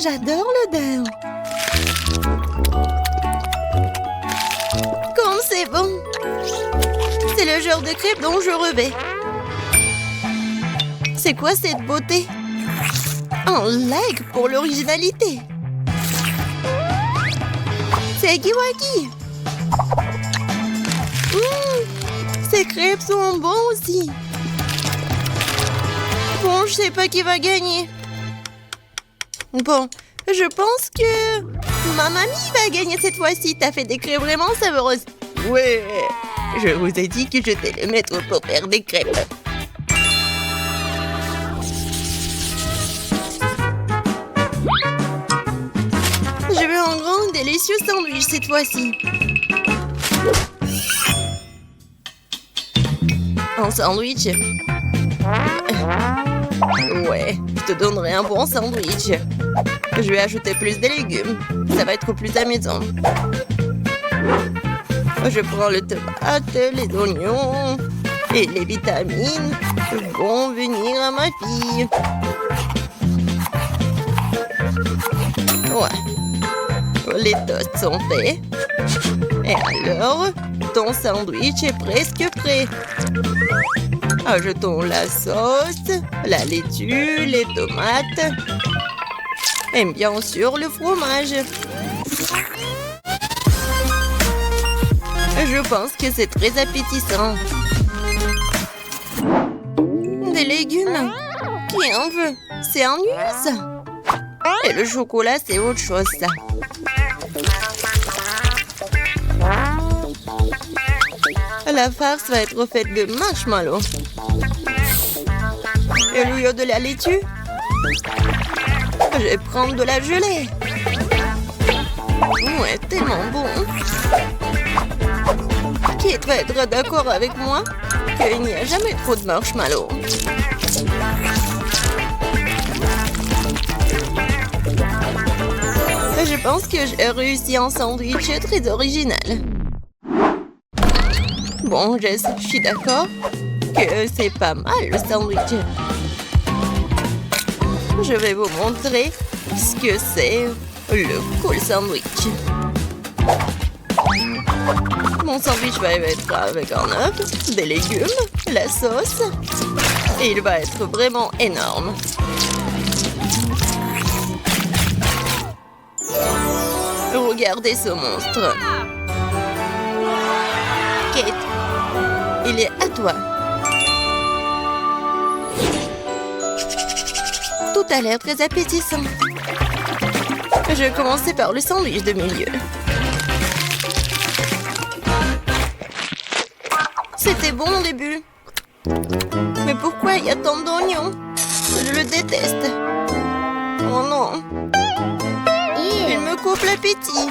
A: J'adore l'odeur. Comme c'est bon. C'est le genre de crêpes dont je rêvais. C'est quoi cette beauté? Un like pour l'originalité. C'est huggy-wuggy. Ces crêpes sont bons aussi. Bon, je sais pas qui va gagner. Bon, je pense que ma mamie va gagner cette fois-ci. T'as fait des crêpes vraiment savoureuses. Ouais, je vous ai dit que j'étais le maître pour faire des crêpes. Je veux un grand délicieux sandwich cette fois-ci. Un sandwich. Ouais, je te donnerai un bon sandwich. Je vais ajouter plus de légumes. Ça va être plus amusant. Je prends le tomate, les oignons et les vitamines vont venir à ma fille. Ouais. Les toasts sont faits. Et alors, ton sandwich est presque prêt. Ajoutons la sauce, la laitue, les tomates et bien sûr le fromage. Je pense que c'est très appétissant. Des légumes? Qui en veut? C'est ennuyeux ça. Et le chocolat, c'est autre chose ça. La farce va être faite de marshmallows. Et il y a de la laitue. Je vais prendre de la gelée. Ouais, tellement bon. Qui va être d'accord avec moi qu'il n'y a jamais trop de marshmallows. Je pense que j'ai réussi un sandwich très original. Bon, Jess, je suis d'accord que c'est pas mal le sandwich. Je vais vous montrer ce que c'est le cool sandwich. Mon sandwich va être avec un œuf, des légumes, la sauce et il va être vraiment énorme. Regardez ce monstre. Kate, il est à toi. Tout a l'air très appétissant. Je vais commencer par le sandwich de milieu. C'était bon au début. Mais pourquoi il y a tant d'oignons? Je le déteste. Oh non. Il me coupe l'appétit.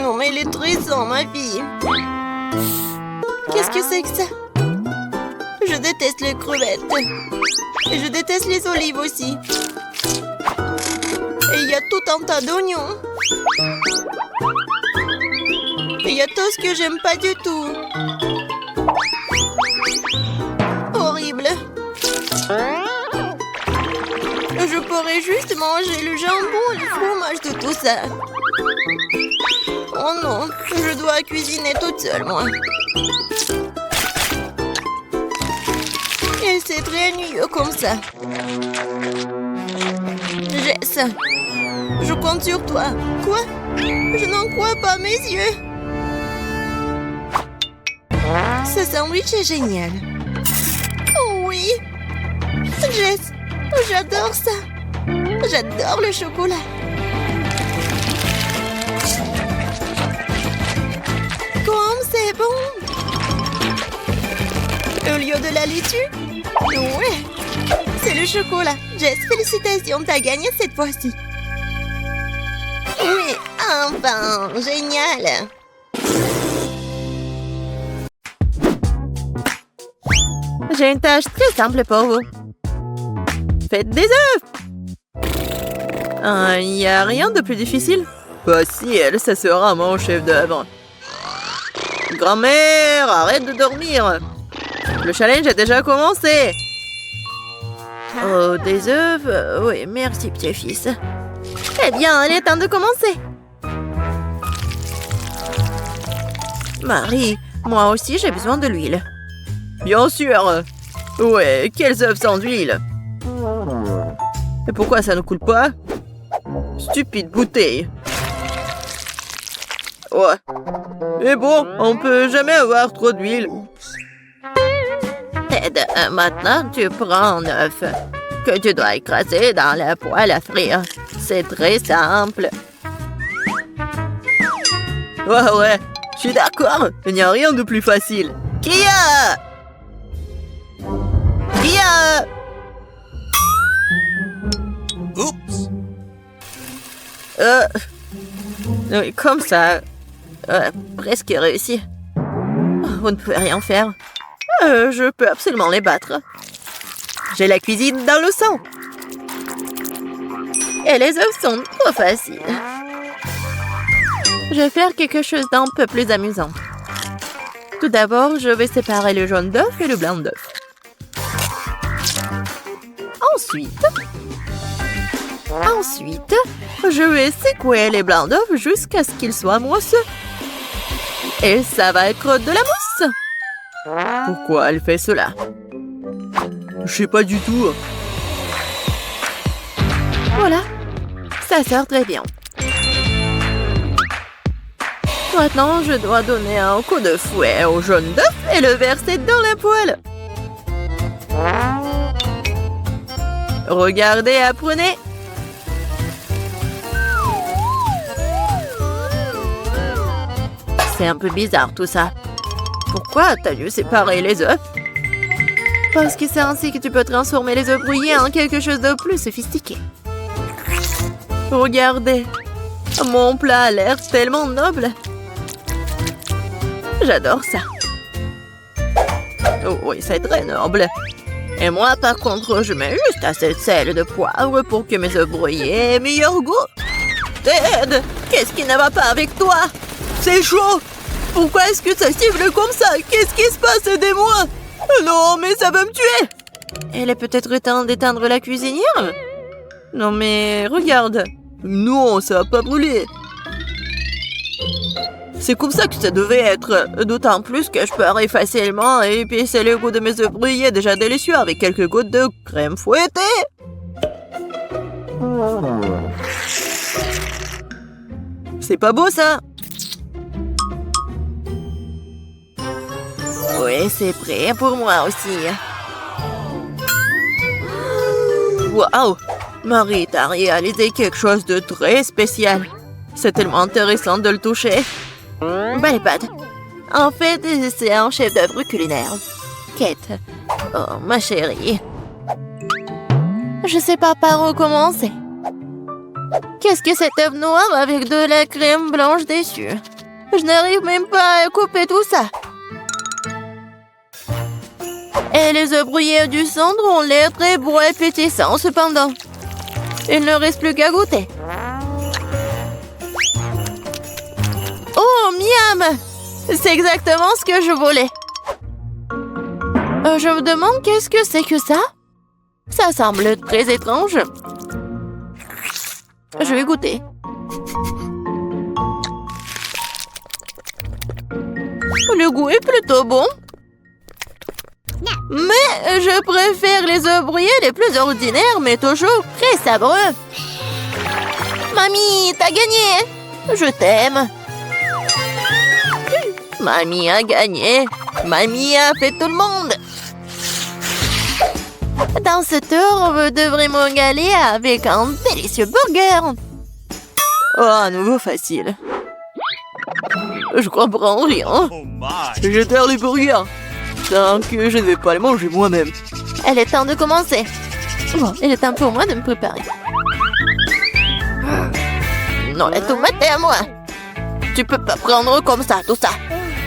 A: Non, mais il est triste, ma fille. Qu'est-ce que c'est que ça? Je déteste les crevettes. Et je déteste les olives aussi. Et il y a tout un tas d'oignons. Et il y a tout ce que j'aime pas du tout. Horrible. Je pourrais juste manger le jambon et le fromage de tout ça. Oh non, je dois cuisiner toute seule, moi. Et c'est très ennuyeux comme ça. Jess, je compte sur toi. Quoi? Je n'en crois pas mes yeux. Ce sandwich est génial. Oh oui. Jess, j'adore ça. J'adore le chocolat. Comme c'est bon. Au lieu de la laitue? Ouais. C'est le chocolat. Jess, félicitations, t'as gagné cette fois-ci. Oui, enfin, génial. J'ai une tâche très simple pour vous. Faites des œufs. Il n'y a rien de plus difficile. Facile, ça sera mon chef-d'œuvre. Grand-mère, arrête de dormir. Le challenge a déjà commencé. Oh, des œufs? Oui, merci, petit-fils. Eh bien, il est temps de commencer. Marie, moi aussi, j'ai besoin de l'huile. Bien sûr. Ouais, quels œufs sans huile? Et pourquoi ça ne coule pas? Stupide bouteille. Ouais. Mais bon, on peut jamais avoir trop d'huile. Ted, maintenant tu prends un œuf que tu dois écraser dans la poêle à frire. C'est très simple. Ouais, je suis d'accord. Il n'y a rien de plus facile. Kia!
B: Oups!
A: Oui, comme ça. Presque réussi. Vous ne pouvez rien faire. Je peux absolument les battre. J'ai la cuisine dans le sang. Et les œufs sont trop faciles. Je vais faire quelque chose d'un peu plus amusant. Tout d'abord, je vais séparer le jaune d'œuf et le blanc d'œuf. Ensuite, je vais secouer les blancs d'œuf jusqu'à ce qu'ils soient mousseux. Et ça va être de la mousse. Pourquoi elle fait cela? Je sais pas du tout. Voilà, ça sort très bien. Maintenant, je dois donner un coup de fouet au jaune d'œuf et le verser dans la poêle. Regardez, apprenez. C'est un peu bizarre tout ça. Pourquoi t'as dû séparer les œufs? Parce que c'est ainsi que tu peux transformer les œufs brouillés en quelque chose de plus sophistiqué. Regardez, mon plat a l'air tellement noble. J'adore ça. Oh oui, c'est très noble. Et moi, par contre, je mets juste assez de sel et de poivre pour que mes œufs brouillés aient meilleur goût. Ted, qu'est-ce qui ne va pas avec toi? C'est chaud. Pourquoi est-ce que ça siffle comme ça? Qu'est-ce qui se passe? Aidez-moi. Non, mais ça va me tuer. Elle est peut-être temps d'éteindre la cuisinière? Non, mais regarde. Non, ça va pas brûler. C'est comme ça que ça devait être. D'autant plus que je peux facilement épicer le goût de mes œufs brouillés déjà délicieux avec quelques gouttes de crème fouettée. C'est pas beau, ça? Oui, c'est prêt pour moi aussi. Waouh! Marie, t'as réalisé quelque chose de très spécial. C'est tellement intéressant de le toucher. Belle pâte. En fait, c'est un chef-d'œuvre culinaire. Kate. Oh, ma chérie. Je sais pas par où commencer. Qu'est-ce que cet œuf noir avec de la crème blanche dessus? Je n'arrive même pas à couper tout ça. Et les œufs brouillés du centre ont l'air très beaux et pétissants cependant. Il ne reste plus qu'à goûter. Oh, miam! C'est exactement ce que je voulais. Je me demande qu'est-ce que c'est que ça? Ça semble très étrange. Je vais goûter. Le goût est plutôt bon. Mais je préfère les œufs brouillés les plus ordinaires, mais toujours très sabreux. Mamie, t'as gagné! Je t'aime. Mamie a gagné. Mamie a fait tout le monde. Dans ce tour, vous devrez m'égaler avec un délicieux burger. Oh, à nouveau facile. Je comprends rien. Je terre les burgers. Tant que je ne vais pas les manger moi-même. Elle est temps de commencer. Bon, il est temps pour moi de me préparer. Non, la tomate est à moi. Tu peux pas prendre comme ça, tout ça.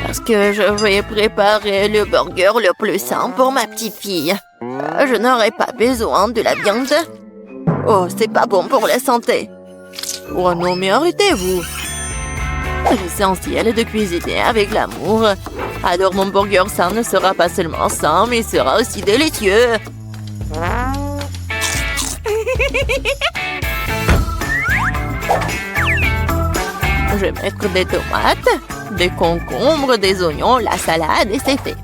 A: Parce que je vais préparer le burger le plus sain pour ma petite fille. Je n'aurai pas besoin de la viande. Oh, c'est pas bon pour la santé. Oh non, mais arrêtez-vous. L'essentiel est de cuisiner avec l'amour. Alors mon burger sain ne sera pas seulement sain, mais sera aussi délicieux. Je vais mettre des tomates, des concombres, des oignons, la salade et c'est fait.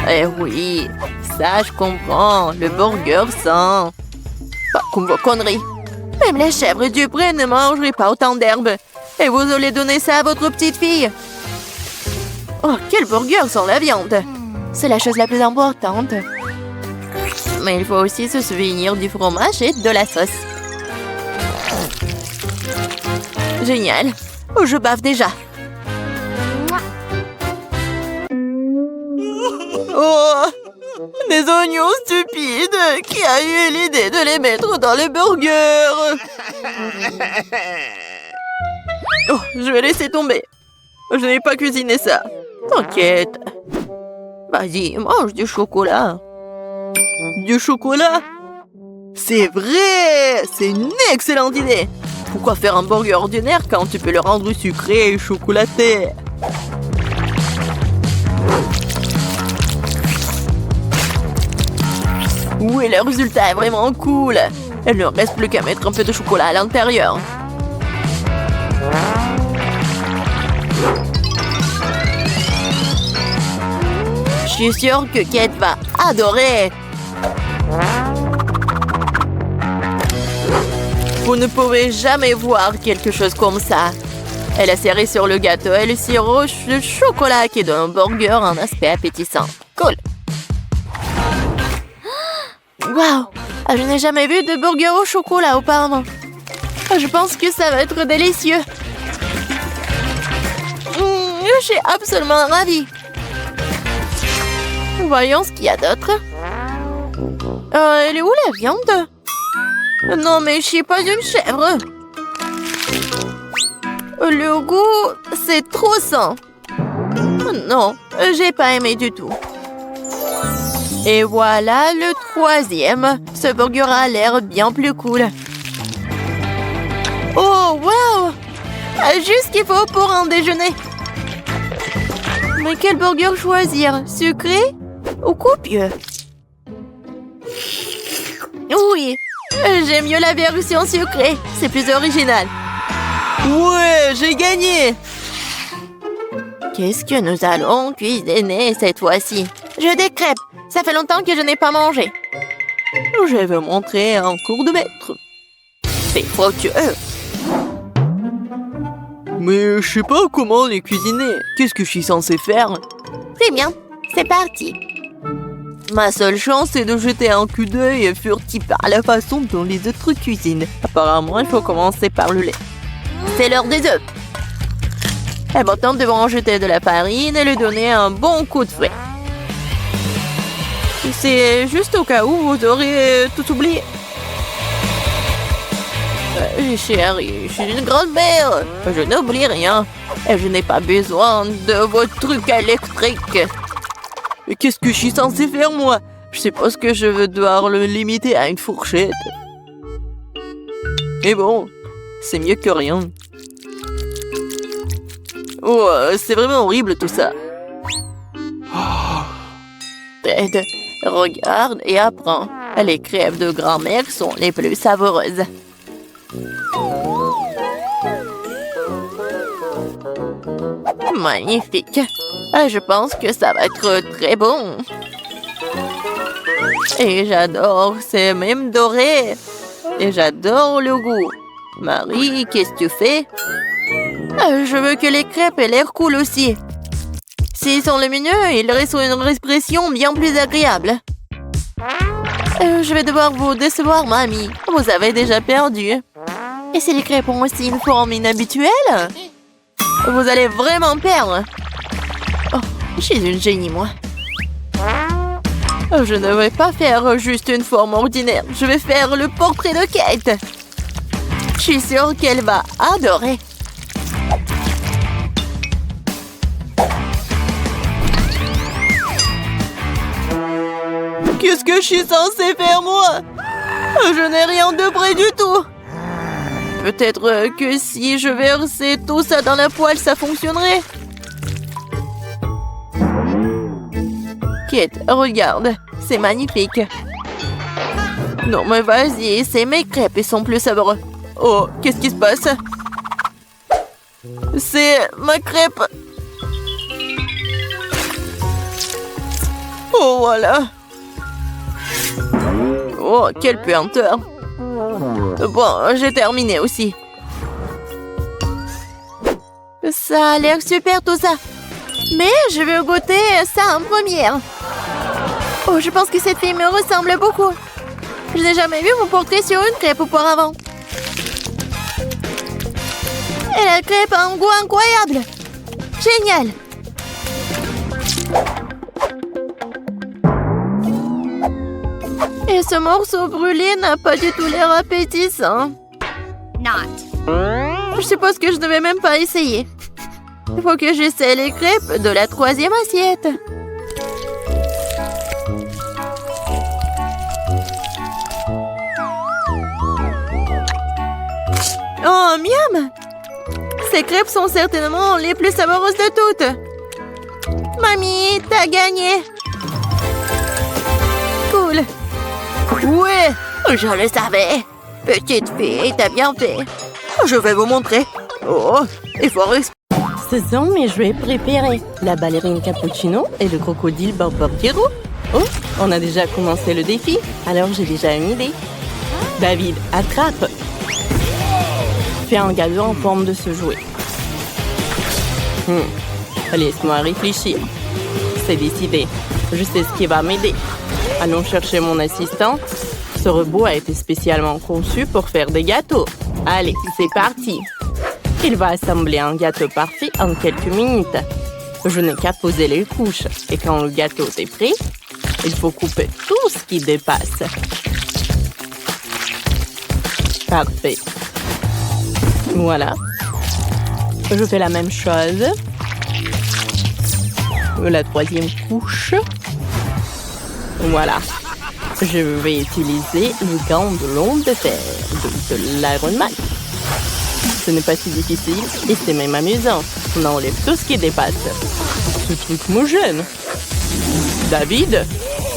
A: Eh oui, ça je comprends, le burger sain. Pas comme vos conneries. Même les chèvres du pré ne mangeraient pas autant d'herbes. Et vous allez donner ça à votre petite fille. Oh, quel burger sans la viande. C'est la chose la plus importante. Mais il faut aussi se souvenir du fromage et de la sauce. Génial. Oh, je bave déjà. Oh, des oignons stupides. Qui a eu l'idée de les mettre dans les burgers? Oh, je vais laisser tomber. Je n'ai pas cuisiné ça. T'inquiète. Vas-y, mange du chocolat. du chocolat? C'est vrai! C'est une excellente idée! Pourquoi faire un burger ordinaire quand tu peux le rendre sucré et chocolaté? Oui, le résultat est vraiment cool! Il ne reste plus qu'à mettre un peu de chocolat à l'intérieur. Je suis sûre que Kate va adorer! Vous ne pouvez jamais voir quelque chose comme ça. Elle a serré sur le gâteau et le sirop de chocolat qui donne au burger un aspect appétissant. Cool! Waouh! Je n'ai jamais vu de burger au chocolat auparavant. Je pense que ça va être délicieux. Je suis absolument ravie. Voyons ce qu'il y a d'autre. Elle est où la viande? Non, mais je suis pas une chèvre. Le goût, c'est trop sain. Non, j'ai pas aimé du tout. Et voilà le troisième. Ce burger a l'air bien plus cool. Oh, wow! Juste ce qu'il faut pour un déjeuner. Mais quel burger choisir? Sucré ou copieux? Oui, j'aime mieux la version sucrée. C'est plus original. Ouais, j'ai gagné! Qu'est-ce que nous allons cuisiner cette fois-ci? Je des crêpes. Ça fait longtemps que je n'ai pas mangé. Je vais montrer un cours de maître. C'est fructueux. Mais je sais pas comment les cuisiner. Qu'est-ce que je suis censé faire? Très bien, c'est parti. Ma seule chance est de jeter un coup d'œil furtif à la façon dont les autres cuisinent. Apparemment, il faut commencer par le lait. C'est l'heure des œufs. Et maintenant, nous devons en jeter de la farine et lui donner un bon coup de fouet. C'est juste au cas où vous aurez tout oublié. Chérie, je suis une grand-mère. Je n'oublie rien. Et je n'ai pas besoin de vos trucs électriques. Mais qu'est-ce que je suis censée faire, moi? Je suppose que je vais devoir le limiter à une fourchette. Mais bon, c'est mieux que rien. Oh, c'est vraiment horrible tout ça. Ted, regarde et apprends. Les crêpes de grand-mère sont les plus savoureuses. Magnifique. Je pense que ça va être très bon. Et j'adore, c'est même doré. Et j'adore le goût. Marie, qu'est-ce que tu fais? Je veux que les crêpes aient l'air cool aussi. S'ils sont lumineux, ils restent une expression bien plus agréable. Je vais devoir vous décevoir, mamie. Vous avez déjà perdu. Et si les crêpes ont aussi une forme inhabituelle? Vous allez vraiment perdre. Oh, je suis une génie, moi. Je ne vais pas faire juste une forme ordinaire. Je vais faire le portrait de Kate. Je suis sûre qu'elle va adorer. Qu'est-ce que je suis censée faire, moi? Je n'ai rien de près du tout. Peut-être que si je versais tout ça dans la poêle, ça fonctionnerait. Kate, regarde. C'est magnifique. Non, mais vas-y, c'est mes crêpes, ils sont plus savoureux. Oh, qu'est-ce qui se passe? C'est ma crêpe. Oh, voilà. Oh, quelle puanteur. Bon, j'ai terminé aussi. Ça a l'air super tout ça. Mais je vais goûter ça en première. Oh, je pense que cette fille me ressemble beaucoup. Je n'ai jamais vu mon portrait sur une crêpe auparavant. Et la crêpe a un goût incroyable. Génial. Et ce morceau brûlé n'a pas du tout l'air appétissant. Je suppose que je ne vais même pas essayer. Il faut que j'essaie les crêpes de la troisième assiette. Ces crêpes sont certainement les plus savoureuses de toutes. Mamie, t'as gagné. Cool. Ouais, je le savais. Petite fille, t'as bien fait. Je vais vous montrer. Oh, il faut respirer. Ce sont mes jouets préférés. La ballerine cappuccino et le crocodile Borborgiro. Oh, on a déjà commencé le défi. Alors j'ai déjà une idée. David, attrape. Fais un gâteau en forme de ce jouet. Laisse-moi réfléchir. C'est décidé. Je sais ce qui va m'aider. Allons chercher mon assistant. Ce robot a été spécialement conçu pour faire des gâteaux. Allez, c'est parti. Il va assembler un gâteau parfait en quelques minutes. Je n'ai qu'à poser les couches. Et quand le gâteau est prêt, il faut couper tout ce qui dépasse. Parfait. Voilà. Je fais la même chose. La troisième couche. Voilà. Je vais utiliser les gants de l'onde de fer de l'Iron Man. Ce n'est pas si difficile et c'est même amusant. On enlève tout ce qui dépasse. Ce truc me gêne. David,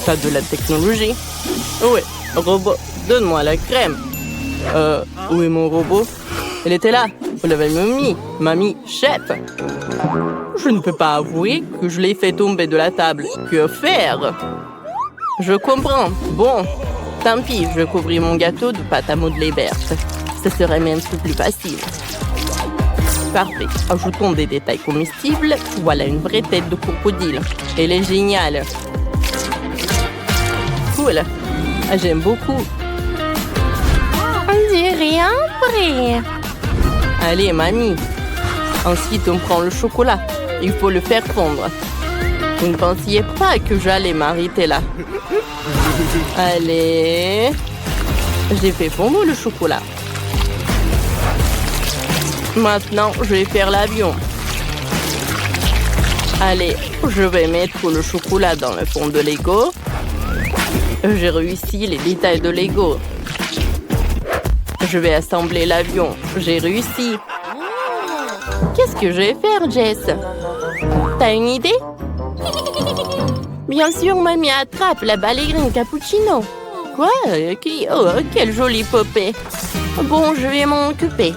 A: t'as de la technologie. Ouais, robot, donne-moi la crème. Où est mon robot? Elle était là. Vous l'avez mis. Mamie, chef. Je ne peux pas avouer que je l'ai fait tomber de la table. Que faire? Je comprends. Bon, tant pis, je vais couvrir mon gâteau de pâte à modeler verte. Ce serait même plus facile. Parfait. Ajoutons des détails comestibles. Voilà une vraie tête de crocodile. Elle est géniale. Cool. J'aime beaucoup. On dirait un vrai. Allez, mamie. Ensuite, on prend le chocolat. Il faut le faire fondre. Vous ne pensiez pas que j'allais m'arrêter là. Allez. J'ai fait fondre le chocolat. Maintenant, je vais faire l'avion. Allez, je vais mettre le chocolat dans le fond de Lego. J'ai réussi les détails de Lego. Je vais assembler l'avion. J'ai réussi. Qu'est-ce que je vais faire, Jess? T'as une idée? Bien sûr, mamie attrape la ballerine cappuccino. Quoi? Oh, quelle jolie poupée. Bon, je vais m'en occuper.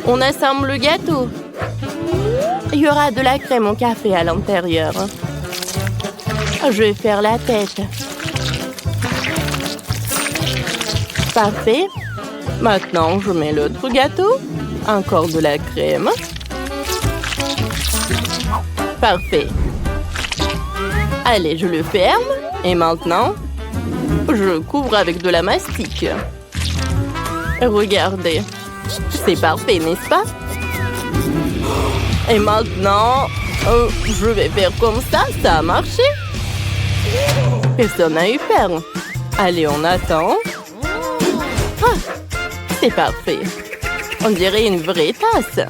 A: On assemble le gâteau. Il y aura de la crème au café à l'intérieur. Je vais faire la tête. Parfait. Maintenant, je mets l'autre gâteau. Encore de la crème. Parfait. Allez, je le ferme. Et maintenant, je couvre avec de la mastic. Regardez. C'est parfait, n'est-ce pas? Et maintenant, je vais faire comme ça. Ça a marché. Personne n'a eu peur. Allez, on attend. Ah, c'est parfait. On dirait une vraie tasse.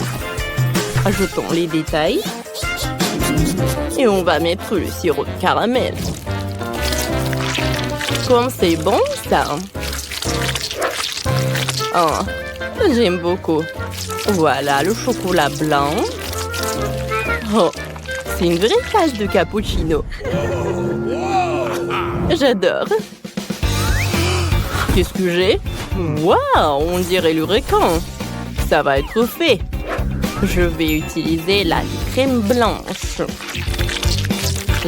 A: Ajoutons les détails. Et on va mettre le sirop de caramel. Comme c'est bon, ça. Oh, j'aime beaucoup. Voilà le chocolat blanc. Oh, c'est une vraie tasse de cappuccino. J'adore. Qu'est-ce que j'ai? Waouh, on dirait le requin. Ça va être fait. Je vais utiliser la crème blanche.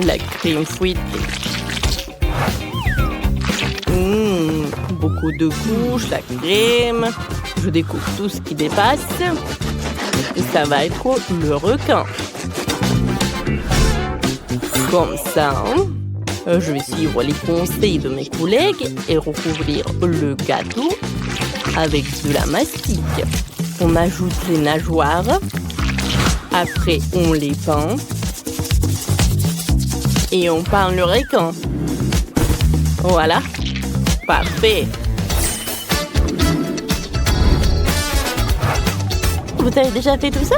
A: La crème fouettée. Beaucoup de couches, la crème. Je découpe tout ce qui dépasse. Et ça va être le requin. Comme ça. Je vais suivre les conseils de mes collègues et recouvrir le gâteau avec de la mastic. On ajoute les nageoires. Après, on les peint. Et on peint le requin. Voilà. Parfait. Vous avez déjà fait tout ça?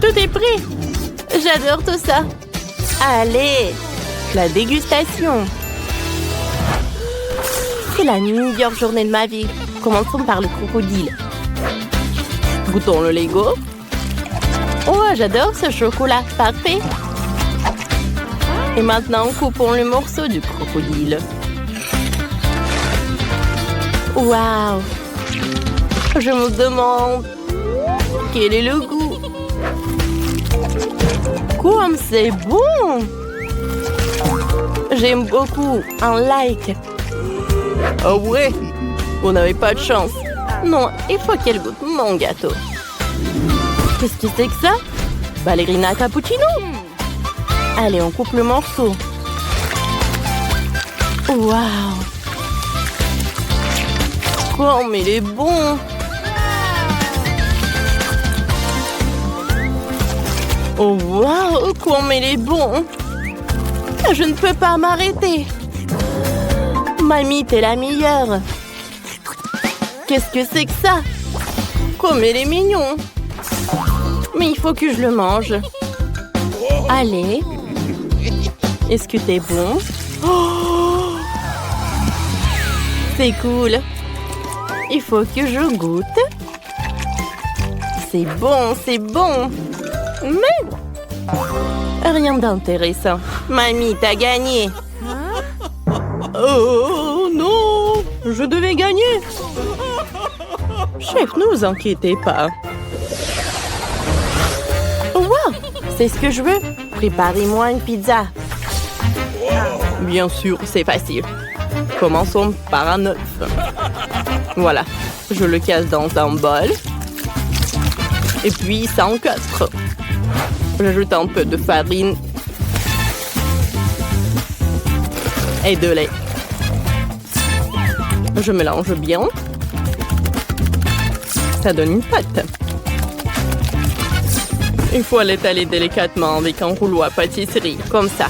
A: Tout est prêt. J'adore tout ça. Allez, la dégustation. C'est la meilleure journée de ma vie. Commençons par le crocodile. Goûtons le Lego. Oh, j'adore ce chocolat. Parfait. Et maintenant, coupons le morceau du crocodile. Waouh! Je me demande quel est le goût. Comme c'est bon! J'aime beaucoup. Un like. Oh ouais! Vous n'avez pas de chance. Non, il faut qu'elle goûte mon gâteau. Qu'est-ce que c'est que ça? Ballerina cappuccino? Allez, on coupe le morceau. Waouh! Comme il est bon! Oh waouh! Comme il est bon! Je ne peux pas m'arrêter! Mamie, t'es la meilleure! Qu'est-ce que c'est que ça? Comme il est mignon! Mais il faut que je le mange. Allez. Est-ce que t'es bon? Oh, c'est cool. Il faut que je goûte. C'est bon, c'est bon. Mais rien d'intéressant. Mamie, t'as gagné. Oh non, je devais gagner. Chef, ne vous inquiétez pas. Wow, c'est ce que je veux. Préparez-moi une pizza. Bien sûr, c'est facile. Commençons par un œuf. Voilà, je le casse dans un bol. Et puis, ça encastre. J'ajoute un peu de farine. Et de lait. Je mélange bien. Ça donne une pâte. Il faut l'étaler délicatement avec un rouleau à pâtisserie, comme ça.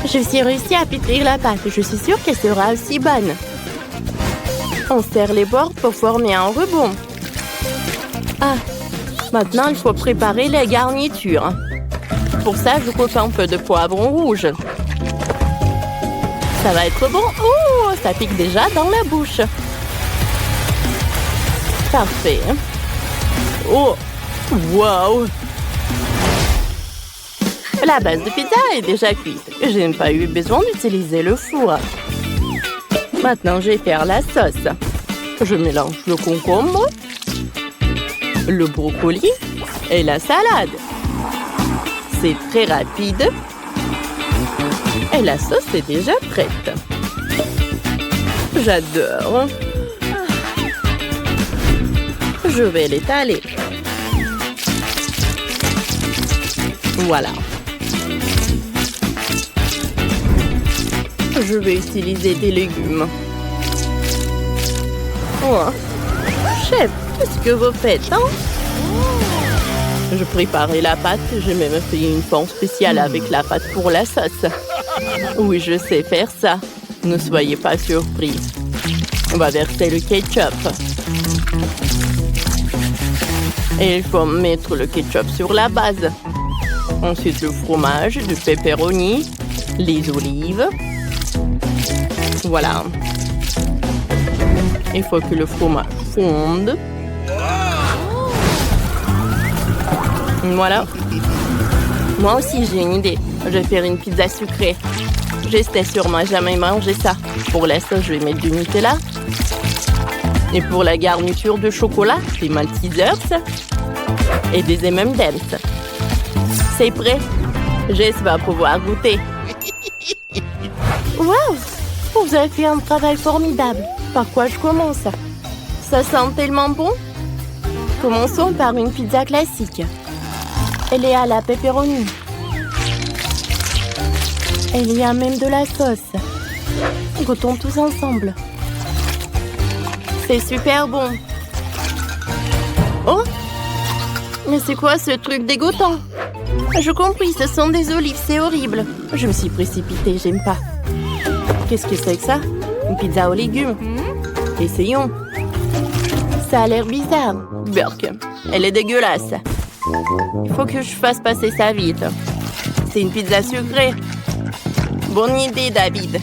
A: Je suis réussi à pétrir la pâte. Je suis sûre qu'elle sera aussi bonne. On serre les bords pour former un rebond. Ah, maintenant il faut préparer les garnitures. Pour ça, je coupe un peu de poivron rouge. Ça va être bon. Oh, ça pique déjà dans la bouche. Parfait. Oh, wow! La base de pizza est déjà cuite. Je n'ai pas eu besoin d'utiliser le four. Maintenant, je vais faire la sauce. Je mélange le concombre, le brocoli et la salade. C'est très rapide. Et la sauce est déjà prête. J'adore. Je vais l'étaler. Voilà. Je vais utiliser des légumes. Oh. Chef, qu'est-ce que vous faites, hein? Je préparais la pâte. J'ai même fait une forme spéciale avec la pâte pour la sauce. Oui, je sais faire ça. Ne soyez pas surpris. On va verser le ketchup. Et il faut mettre le ketchup sur la base. Ensuite, le fromage, du pepperoni, les olives. Voilà. Il faut que le fromage fonde. Voilà. Moi aussi, j'ai une idée. Je vais faire une pizza sucrée. J'espère sûrement jamais manger ça. Pour la sauce, je vais mettre du Nutella. Et pour la garniture de chocolat, des Maltesers et des M&M's. C'est prêt. Jess va pouvoir goûter. Waouh! Vous avez fait un travail formidable. Par quoi je commence? Ça sent tellement bon. Commençons par une pizza classique. Elle est à la pepperoni. Il y a même de la sauce. Goûtons tous ensemble. C'est super bon. Oh! Mais c'est quoi ce truc dégoûtant? Je compris, ce sont des olives, c'est horrible. Je me suis précipitée, j'aime pas. Qu'est-ce que c'est que ça? Une pizza aux légumes. Essayons. Ça a l'air bizarre. Burk, elle est dégueulasse. Il faut que je fasse passer ça vite. C'est une pizza sucrée. Bonne idée, David.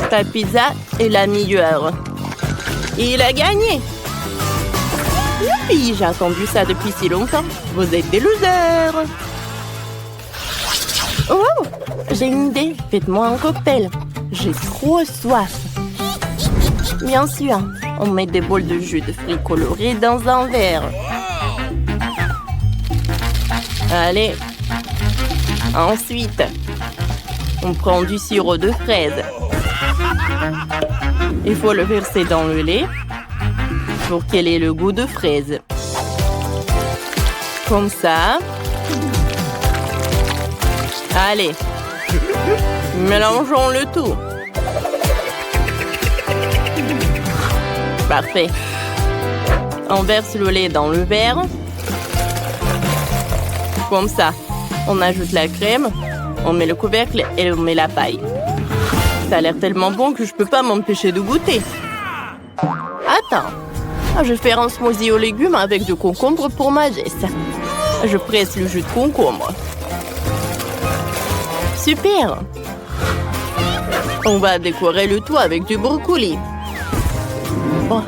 A: Ta pizza est la meilleure. Et il a gagné. Youpi, j'ai attendu ça depuis si longtemps. Vous êtes des losers. Oh, j'ai une idée. Faites-moi un cocktail. J'ai trop soif. Bien sûr, on met des bols de jus de fruits colorés dans un verre. Allez. Ensuite, on prend du sirop de fraise. Il faut le verser dans le lait pour qu'elle ait le goût de fraise. Comme ça. Allez. Mélangeons le tout. Parfait. On verse le lait dans le verre. Comme ça. On ajoute la crème. On met le couvercle et on met la paille. Ça a l'air tellement bon que je peux pas m'empêcher de goûter. Attends. Je vais faire un smoothie aux légumes avec du concombre pour ma Jess. Je presse le jus de concombre. Super. On va décorer le tout avec du brocoli. Oh,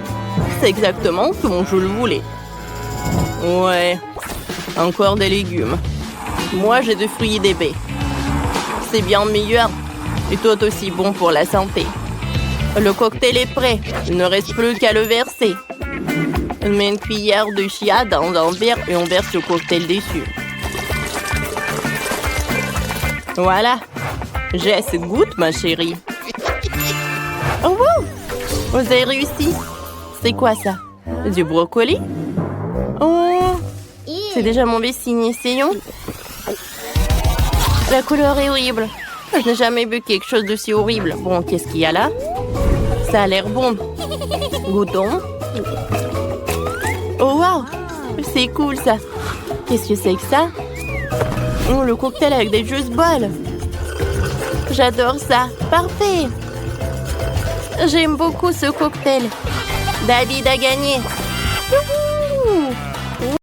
A: c'est exactement comme je le voulais. Ouais. Encore des légumes. Moi, j'ai des fruits et des baies. C'est bien meilleur. Et tout aussi bon pour la santé. Le cocktail est prêt. Il ne reste plus qu'à le verser. On met une cuillère de chia dans un verre et on verse le cocktail dessus. Voilà. Jess, goûte, ma chérie. Oh, wow! Vous avez réussi. C'est quoi ça? Du brocoli? Oh! C'est déjà mauvais signe. Essayons. La couleur est horrible. Je n'ai jamais vu quelque chose d'aussi horrible. Bon, qu'est-ce qu'il y a là? Ça a l'air bon. Goûtons. Oh, wow! C'est cool, ça. Qu'est-ce que c'est que ça? Oh, le cocktail avec des juice balls. J'adore ça. Parfait. J'aime beaucoup ce cocktail. David a gagné. Youhou!